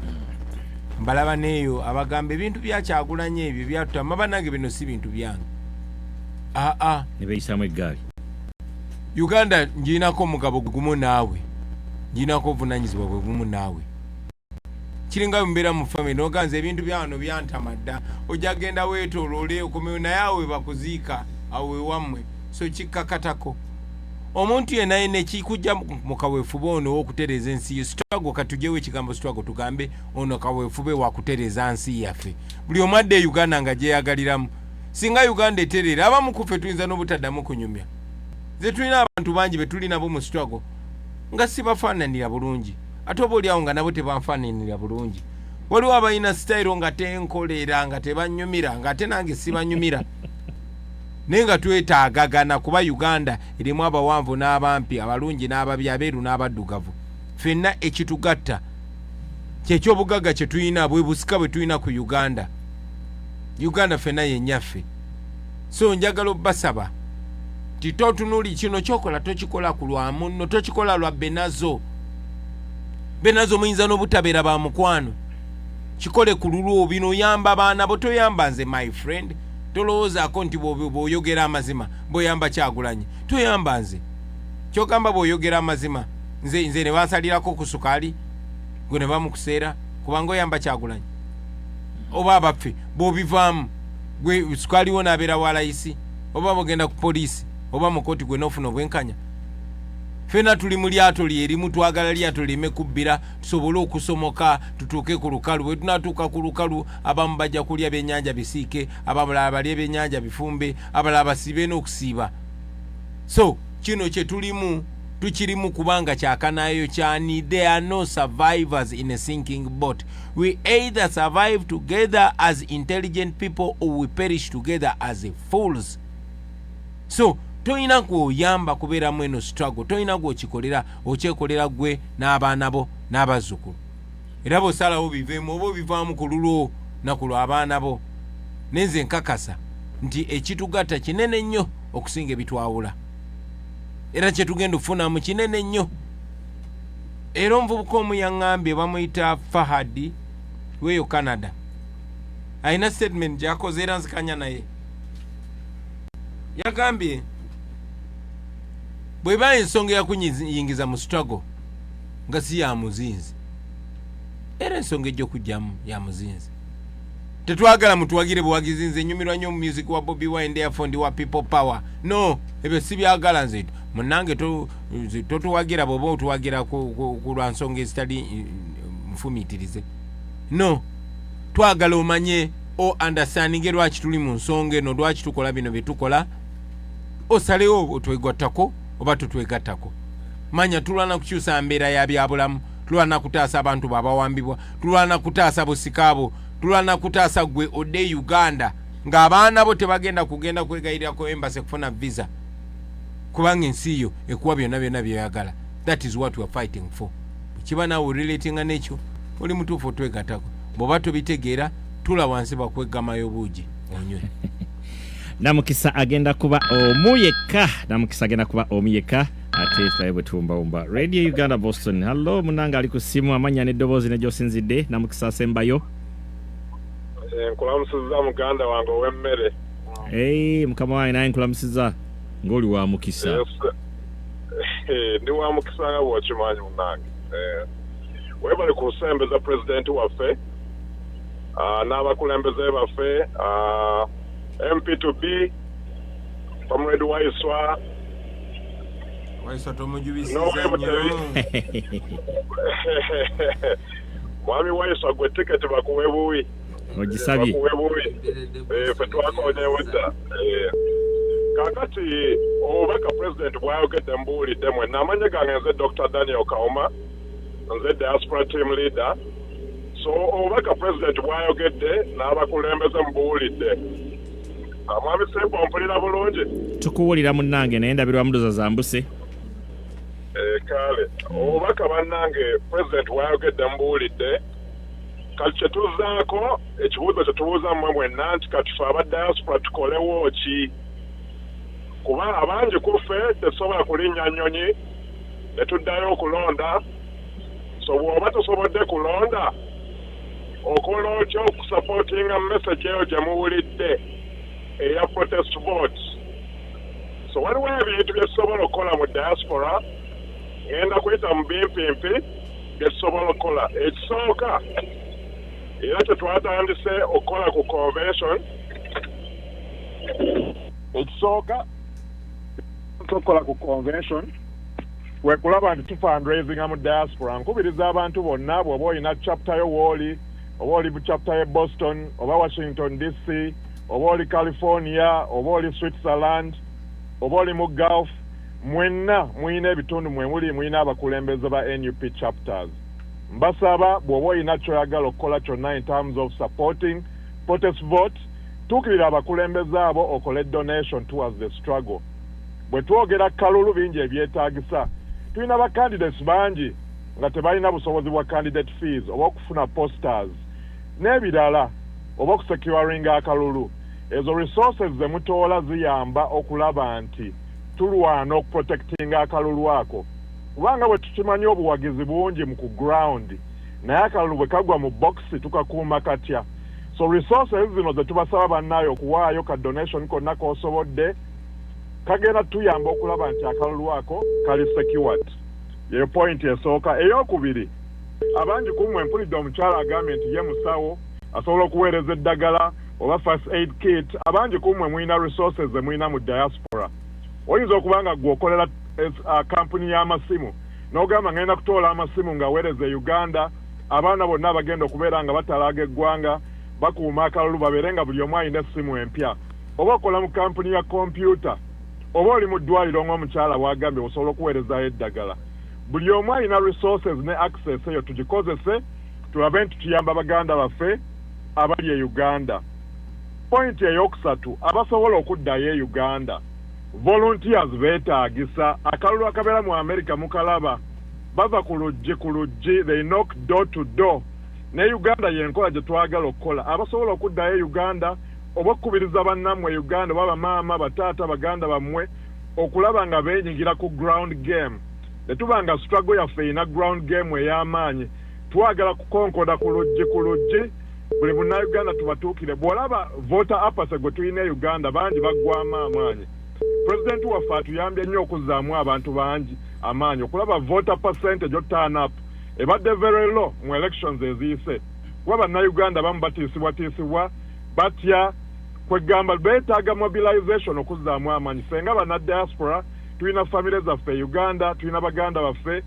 Mbalaba neeyo abagamba ebintu byakyagulanye ebyo byatutama, bannange bino si bintu byange. Ne beeyisamu eggaali. Uganda njirinako omugabo gumu naawe, njirinako obuvunaanyizibwa bwe bumu naawe. Kiringa mbeera mu family n'oganza ebintu bya wano byantama dda, ojja genda weetooloole okomewo naye awe bakuziika awe wammwe, so kikkakatako. Omuntu yenna yenna ekikujja mu kaweefube ono w'okutereeza ensi ye, struggle katugyewo ekigambo struggle tugambe ono kaweefube wakutereeza nsi yaffe. Buli omu adde Uganda nga gyeyagaliramu. Singa Uganda eterera abamu ku ffe tuyinza n'obutaddamu kunyumya. Ze tulina abantu bangi be tuli nabo mu struggle nga si bafaananira bulungi, ate oba oli awo nga nabo tebanfaananira bulungi. Waliwo abalina style nga tenkolera nga tebanyumira nga ate nange sibanyumira. Naye nga twetaagagana kuba Uganda erimu abawanvu n'abampi, abalungi n'ababi, abeeru n'abaddugavu. Ffenna ekitugatta kyekyobugagga kye tulina bwe busika bwe tulina ku Uganda. Uganda ffenna yennyaffe. so njagala obbasaba titotunuli kino kyokola tokikola ku lwa munno tokikola lwa Benazo muyinza n'obutabeera ba mukwano kikole ku lulwo bino oyamba abaana bo toyamba nze my friend tolowoozaako nti bw'oyogera amazima bw'oyamba Kyagulanyi toyamba nze kyogamba bw'oyogera amazima nze ne bansalirako ku sukaali gwe ne bamukuseera kubanga oyamba Kyagulanyi oba abaffe bw'obivaamu gwe sukaali wo n'abeera wa layisi oba bw'ogenda ku poliisi oba mu kooti gwe n'ofuna obwenkanya fena tuli mu lyato lyerimu twagala lyato lime kubbira tusobole okusomoka tutuuke ku lukalu bwe tunatuuka ku lukalu abamu bajja kulya byennyanja bisiike abalala balya ebyennyanja bifumbe abalala basiibe n'okusiiba so kino kye tulimu tukirimu kubanga kyakanayo kyani there are no survivors in a sinking boat we either survive together as intelligent people or we perish together as fools so toyina kuyamba kubeera mweno struggle toyina gwokikolera okyekolera gwe n'abaana bo n'abazzukulu era bw'osalawo biveemu oba obivaamu ku lulwo naku lw'abaana bo nenze nkakasa nti ekitugatta kinene nnyo okusinga ebitwawula era kyetugenda okufunamu kinene nnyo era omuvubuka omu yaŋŋambye bamuyita Fahadi weeyo Canada alina statement gy'akoze era nzikanya naye yagambye bweba ensonga yakunyingiza mu struggle nga si ya muzinzi era ensonga ejja okujjamu ya muzinzi tetwagala mutuwagire buwagizi nze nyumirwa nnyo mu music wa Bobby Wine therefore ndi wa people power no ebyo si byagala nze munange totuwagira bwoba otuwagira ku lwa nsonga ezitali nfumiitirize no twagala omanye o understanding lwaki tuli mu nsonga eno lwaki tukola bino bye tukola osalewo otwegattako oba tutwegattako manya tulwana kukyusa mbeera ya byabulamu tulwana kutaasa abantu babawambibwa tulwana kutaasa busikaabo tulwana kutaasa gwe odde Uganda ng'abaana bo tebagenda kugenda kwegayirako embassy kufuna visa kubanga ensi yo ekuwa byonna byoyagala that is what we are fighting for kiba naawe relatinga nekyo oli mutuufu otwegattako bw'oba tobitegeera tula wansi bakwegamayo buugi onywe namukisa agenda kuba omuyeka ate tulabe bwe tuwumbawumba Radio Uganda Boston hallo munanga ali ku ssimu amanya n'eddoboozi ne gy'osinzidde namukisa asembayo nkulamusiza muganda wange ow'emmere mukama wange naye nkulamusiza ng'oli wa mukisa ndi wa mukisa nga bw'okimanyi munange weebale ku nsembeza pulezidenti waffe n'abakulembeze baffe MP2B Comrade Waiswa tomujubisiza mwami Waiswa gwe tiketi bakuwe buwi ogisabye ffe twakonyewo dda kakati obubaka pulezidenti bwayogedde mbuulidde mwenna amanye gange nze Dr. Daniel Kauma nze diaspora team leader so obubaka pulezidenti bwayogedde n'abakulembeze mbuulidde mwami Sembo mpulira bulungi tukuwulira munnange naye ndabirwa mudoza zambuse kale obubaka bannange pulezidenti bwayogedde mbuulidde kati kyetuzaako ekibuuzo kyetubuuza mmwe mwenna nti kati ffe aba diaspora tukolewo ki kuba abangi kuffe tetusobola kulinnya nnyonyi ne tuddayo okulonda so bw'oba tusobodde kulonda okola otya okusapootinga message eyo gye muwulidde eya protest vote so waliwo ebintu bye tusobola okukola mu diaspora ngenda kuyita mu bimpimpi bye tusobola okukola ekisooka era kyetwatandise okukola ku convention ekisooka tukola ku convention wekulaba nti tufundraisinga mu diaspora nkubiriza abantu bonna bw'oba olina chapter yo wooli oba oli mu chapter ye Boston oba Washington DC oba oli California oba oli Switzerland oba oli mu Gulf mwenna muyina ebitundu mwe muyina abakulembeze ba NUP chapters mbasaba bw'oba olina kyoyagala okukola kyonna in terms of supporting protest vote tuukirira abakulembeze abo okole donation towards the struggle bwe twogera kalulu bingi ebyetaagisa tulina ba candidates bangi nga tebalina busobozi bwa candidate fees oba okufuna posters n'ebirala oba okusecuringa akalulu ezo resources zemutoola ziyamba okulaba nti tulwana okuprotectinga akalulu ako kubanga bwe tukimanyi obuwagizi bungi mu ku ground naye akalulu bwe kagwa mu boxi tukakuuma katya so resources zino ze tubasaba bannayo okuwaayo ka donation konna k'osobodde kagenda tuyamba okulaba nti akalulu ako kali secured yeyo point esooka eyokubiri abangi kumwe mpulidde omukyala agambye nti ye musawo asobola okuweereza eddagala oba first aid kit abangi kumwe mwina resources zemwina mu diaspora oyinza okubanga gwokolera kampuni y'amasimu n'ogamba ngenda kutoola amasimu ng'aweereza Uganda abaana bonna bagenda okubeera nga batalaaga eggwanga bakuuma akalulu babeere nga buli omu alina essimu empya oba okola mu kampuni ya kompyuta oba oli mu ddwaliro ng'omukyala bw'agambye osobola okuweerezayo eddagala buli omu alina resources ne access eyo tugikozese tulabe nti tuyamba baganda baffe abali e Uganda point eyokusatu abasobola okuddayo e Uganda volunteers beetaagisa akalulu akabeera mu America mukalaba bava ku luggi they knock door to door ne Uganda yenkola gye twagala okukola abasobola okuddayo e Uganda oba okukubiriza bannammwe Uganda baba maama bataata baganda bammwe okulaba nga beenyigira ku ground game netubanga struggle yaffe ina ground game ey'amaanyi twagala kukonkoda ku luggi buli munnayuganda tubatuukire bw'olaba voter apathy gwe tulina e Uganda bangi baggwamu amaanyi president waffe atuyambye nnyo okuzzaamu abantu bangi amaanyi okulaba voter percentage turn up ebadde very low mu elections eziyise kuba bannayuganda bamu batiisibwatiisibwa batya kwegamba beetaaga mobilization okuzzaamu amaanyi senga bannadiaspora tulina famire zaffe e Uganda tulina baganda baffe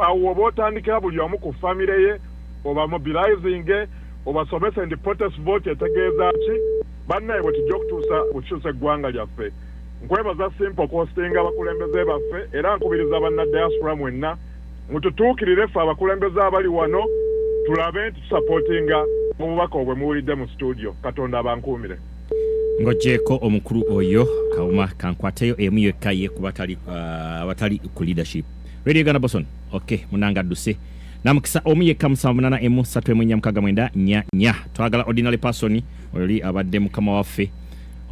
awo oba otandikira buli omu ku famire ye oba mobilizing obasomesa ndi protest vote etegeeza ki bannaye bwe tujja okukyusa eggwanga lyaffe nkwebaza simple costing abakulembeze baffe era nkubiriza bannadiaspora mwenna mututuukirire ffe abakulembeze abali wano tulabe nti tusupportinga obubaka obwe muwulidde mu studio katonda abankuumire ng'oggyeko omukulu oyo kawuma kankwateyo emu yekka ye ku abatali ku leadership radio Uganda Boson okay munanga dduse namukisa omu yekka 7843 twagala ordinary person oli abadde mukama waffe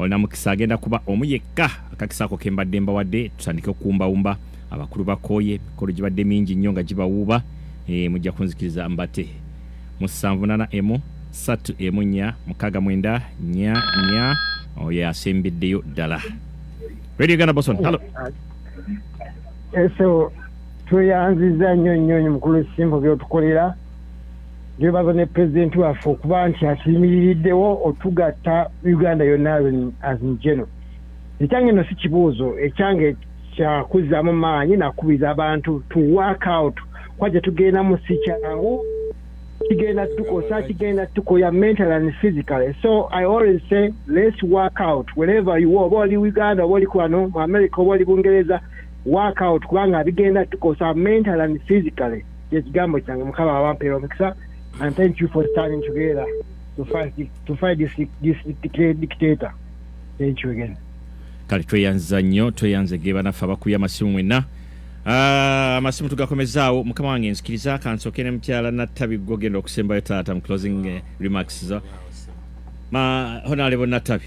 namukisa agenda kuba omu yekka akakisako kembadde mbawadde tutandike okumbawumba abakulu bakooye mikolo gibadde mingi nnyo nga gibawuuba mujja kunzikiriza mbate 7843 oyo asembeddeyo ddala radio Uganda Boson hello eso tuyanziza nnyo mukulu simbo byotukolera gyebaza ne president waffe okuba nti akiyimiriddewo otugatta Uganda yonna as in general ekyange no si kibuuzo ekyange kyakuzzaamu maanyi nakubiriza abantu to work out kwaje tugenda mu si kyangu kigenda tukosa kigenda tukoya mental and physically so I always say let's work out wherever you are oli Uganda oli kwano mu America oli Bungereza work out kubanga bigenda tukosa mental and physically ekigambo kyange mukama abampera omukisa and thank you for standing together to fight this dictator. Thank you again. Kale tweyanza nnyo tweyanze ge banafa bakuya amasimu mwenna amasimu tugakomezaawo mukama wange nzikiriza kansokere mukyala Natabi gogenda okusembayo taata mu closing remarks zo honorable Natabi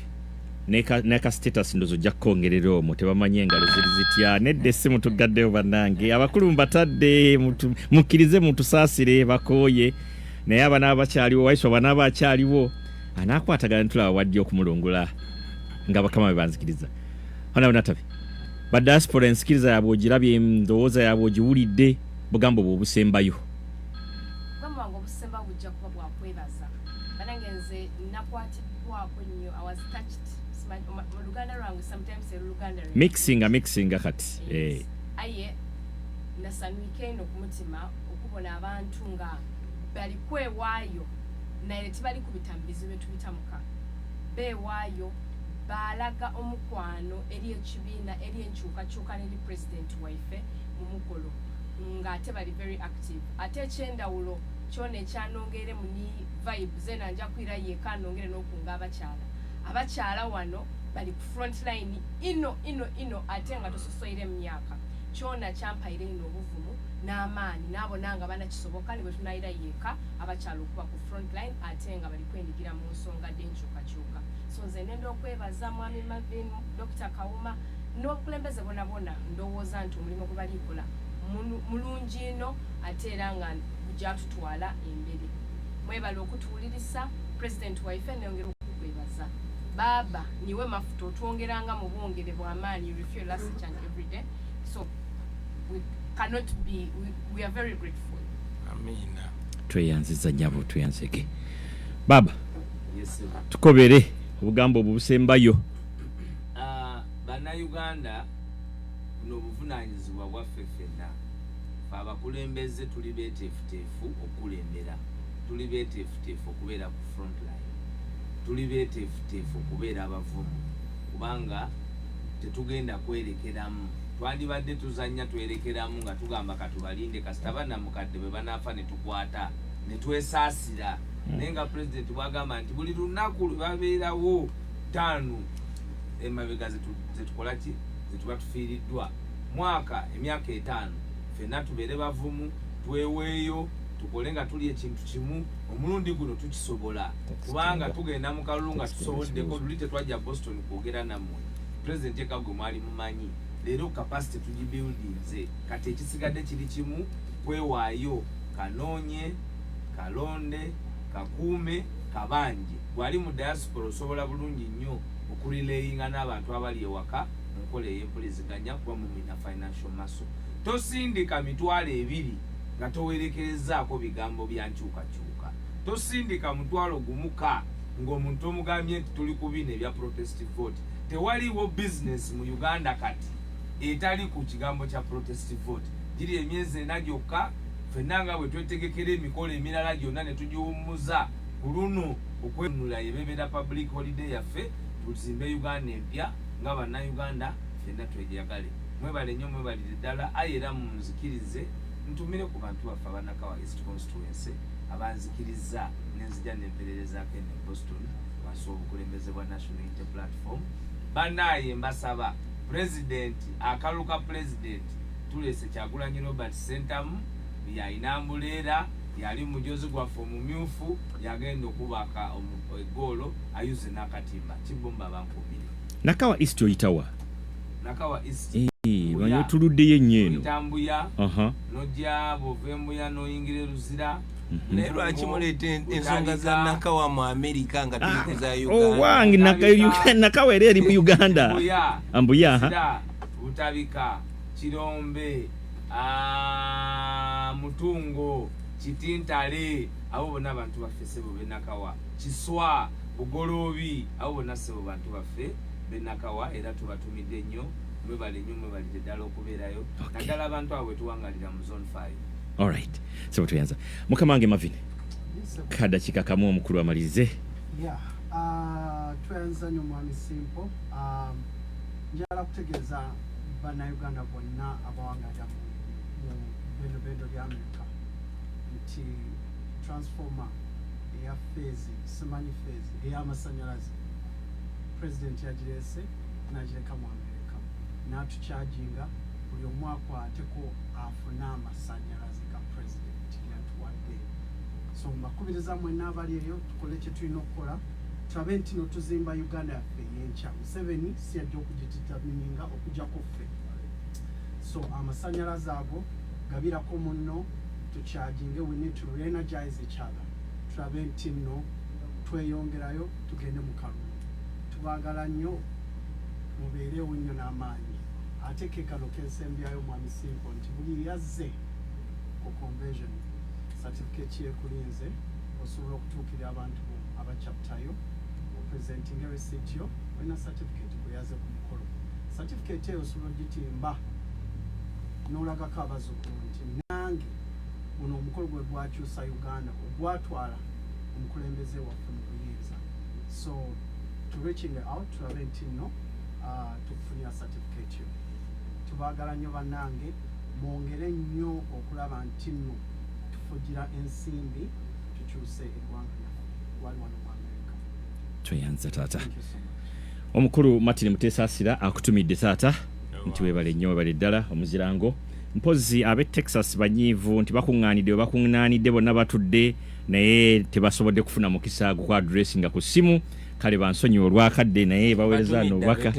neka status ndozo jakongerera omwo tebamanye engalo ziri zitya nedde simu tugaddeyo bannange abakulu mbatadde mukirize mutusaasire bakooye naye abana abakyaliwo waiso abana abakyaliwo anakwatagana ntula wadde okumulongula nga bakama bebanzikiriza hona Natabi ba diaspora nsikiriza yabo girabye ndowooza yabo giwulidde bugambo bwobusembayo bamwe wango obusemba bujja kuba bwakwebaza banange nze nakwatibwako nnyo I was touched Luganda rangu sometimes Luganda mixing kati aye nasanwike ino kumutima okubona abantu nga bali kwewaayo naye tibali kubitambizi betubitamuka bewaayo balaga omukwano eri ekibiina eri enkyukakyuka n'eri president waife mu mukolo nga ate bali very active ate ekyendawulo kyona ekyanongere mu ni vibes enanja kwira yeka nongere n'okunga abakyala wano bali ku front line ino ate nga tososoire mu myaka kyona kyampaire ino obuvumu n'amaanyi nabonanga bana kisoboka ne bwe tunayira yeka abakyala okuba ku front line ate nga bali kwenyigira tubeera mu nsonga d'enkyukakyuka. So nze ndenda okwebaza mwami Marvin, Dr. Kawuma n'obukulembeze bonna ndowooza nti omulimu gwe balikola mulungi ino ate era nga gujja tutwala imbere. Mwebala okutuwulirisa President waife neyongera okukwebaza. Baba niwe mafuta otwongeranga mu bwongere bw'amaanyi, you refuel us each and every day. So we cannot be, we are very grateful. Amina. Tweyanziza nyabo tweyanzike. Baba. Yes sir. Tukobere obugambo obusembayo. Bana Uganda n'obuvunanyizibwa bwaffe ffenna. Abakulembeze tuli beeteefuteefu okulembera. Tuli beeteefuteefu okubeera ku front line. Tuli beeteefuteefu okubeera abavumu. Kubanga tetugenda kwerekeramu. Twandibadde tuzannya twerekeramu nga tugamba katubalinde kasita bannamukadde bwe banaafa ne tukwata ne twesaasira. Naye nga President bwagamba nti buli lunaku lwe babeerawo 5 emabega zetukola ki zetuba tufiiriddwa mwaka emyaka 5 ffenna tubeere bavumu tweweeyo tukole nga tuli ekintu kimu omulundi guno tukisobola kubanga tugenda mu kalulu nga tusoboddeko luli tetwajja Boston kwogera nammwe President ekagwe mwali mumanyi leero capacity tugibuildinze kati ekisigadde kiri kimu kwewaayo kanoonye kalonde kakuume kabanje gwali mu diaspora osobola bulungi nnyo okurileyinga n'abantu abali ewaka mu nkola ey'empuliziganya kuba mumina financial muscle. Tosindika mitwalo 2 nga towerekerezaako bigambo bya nkyukakyuka. Tosindika mutwalo gumuka ng'omuntu omugambye nti tuli ku bino ebya protestive vote. Tewaliwo business mu Uganda kati etali ku kigambo kya protestive vote. Giri emyezi 4 gyokka ffenna nga bwe twetegekera emikolo emirala gyonna ne tugiwummuza ku luno okwenunula ebebeera public holiday yaffe tuzimbe Uganda empya nga bannayuganda ffenna twegyagale. Mwebale nnyo mwebalire ddala aye era munzikirize ntumire ku bantu baffe abanakawa East Constituency abanzikiriza nenzija nempererezaako ene Boston wansi obukulembeze bwa National Unity Platform. Banaye mbasaba President akaluka President tulese Kyagulanyi Robert Sentamu yainambuleera yali mujozi gwaffe omumyufu yagenda okubaka eggoolo ayuze n'akatimba kibumba abankumire. Nakawa East oyitawa? Nakawa East wanyo tuluddeyo ennyo eno Tambuya nojja bovembuya noyingira Luzira naye lwaki muleeta ensonga za Nakawa mu Amerika nga tuli kuza Uganda? Wange Nakawa era eri mu Uganda. Ambuya Butabika Kirombe Mutungo Kitintale abo bonna abantu baffe sebo benakawa Kiswa Bugolobi abo bonna sebo bantu baffe benakawa era tubatumidde nnyo mwebale nnyo mwebalire ddala okubeerayo naddala abantu abo tuwangalira mu zone 5. Alright, so tuyanza mukama wange Marvin kadakika kamu omukulu amalize. Tuyanza nnyo mwami Simple. Njagala kutegeeza bannayuganda bonna abawangalira mu bendo lya Amerika nti transformer eya phase simanyi phase ey'amasanyalaze President yagirese n'agireka mu Amerika n'atucharginga buli omu akwateko afune amasanyalaze ga President yatuwadde. So mbakubiriza mwenna abali eyo tukole kye tulina okukola tulabe nti no tuzimba Uganda yaffe y'enkya. Museveni si yajja okugititamininga okujjako ffe. So amasanyalaze ago gabirako munno tucharginge, we need to re-energize each other. Tulabe nti nno tweyongerayo tugende mu kalulu. Tubaagala nnyo mubeerewo nnyo n'amaanyi. Ate ke kano kensembyayo mwami Simple nti buli yazze ku convention certificate yekulinze osobola okutuukira abantu abachaptayo presenting a receipt yo wena certificate bwe yazze ku mukolo. Certificate eyo osobola ogitimba n'olagako abazzukulu nti nange muno omukolo gwe gwakyusa Uganda ogwatwala omukulembeze waffe mu buyinza. So to reaching out tulabe nti nno tukufunira certificate yo. Tubaagala nnyo bannange mwongere nnyo okulaba nti nno tufugira ensimbi tukyuse eggwanga lyaffe wali wano mu Amerika. Tweyanza taata. Omukulu Martin Mutesaasira akutumidde taata nti webale nnyo webale ddala omuzirango mpozi ab'e Texas banyiivu nti bakuŋŋaanidde bonna batudde naye tebasobodde kufuna mukisa gwa addressinga ku simu kale bansonyi olwakadde naye baweereza nobaka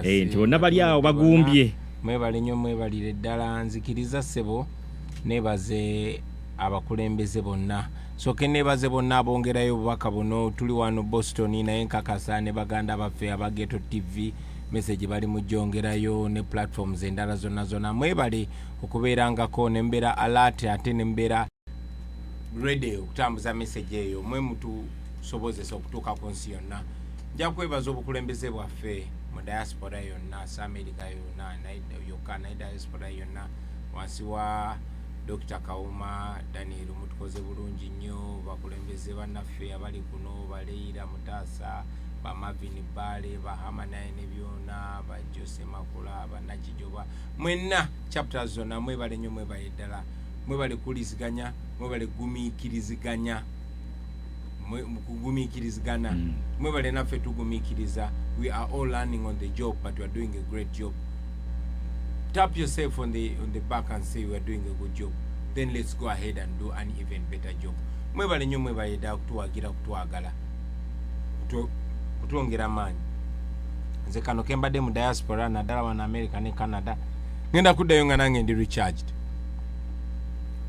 nti bonna bali awo bagumbye mwebale nnyo mwebalire ddala nzikiriza ssebo nebaze abakulembeze bonna soke nebaze bonna abongerayo obubaka buno tuli wano Boston naye nkakasa ne baganda baffe abageto TV message bali mujongerayo ne platforms endala zonna mwebale okubeerangako nembera alert ate nembera ready okutambuza message eyo mwe mutu sobozesa okutuuka ku nsi yonna nja kwebaza obukulembeze bwaffe mu diaspora yonna America yonna naye diaspora yonna wansi wa Dr. Kauma Daniel mutukoze bulungi nnyo bakulembeze bannaffe abali kuno baleira mutasa ba Marvin Bale ba Hamanaye ne byona ba Jose Makula ba Nakijoba mwenna chapters zonna mwebale nnyo mwebale ddala mwebale kuliziganya mwebale gumiikiriziganya kugumiikirizigana mwebale naffe tugumiikiriza. We are all learning on the job but we are doing a great job. Tap yourself on the back and say we are doing a good job. Then let's go ahead and do an even better job. Mwebale nnyo mwebale ddala kutuwagira kutwagala kutwongera maanyi. Nze kano kembadde mu diaspora naddala wana America ne Canada ngenda kuddayo nga nange ndi recharged.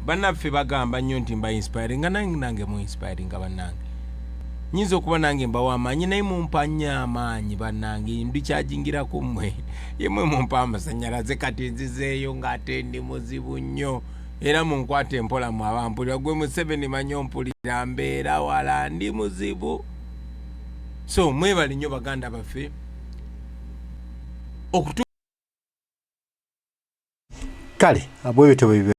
Bannaffe bagamba nnyo nti mba inspiring nga nange mu inspiring bannange. Nyinza okuba nange mbawa amaanyi naye mumpa nnyo amaanyi bannange ndichargingira ku mmwe yemwe mumpa amasannyalaze kati nzizeeyo ng'ate ndi muzibu nnyo era munkwate empola mu abampulira gwe Museveni manyi ompulira mbeera wala ndi muzibu. So mwebale nnyo baganda baffe kale abwebyo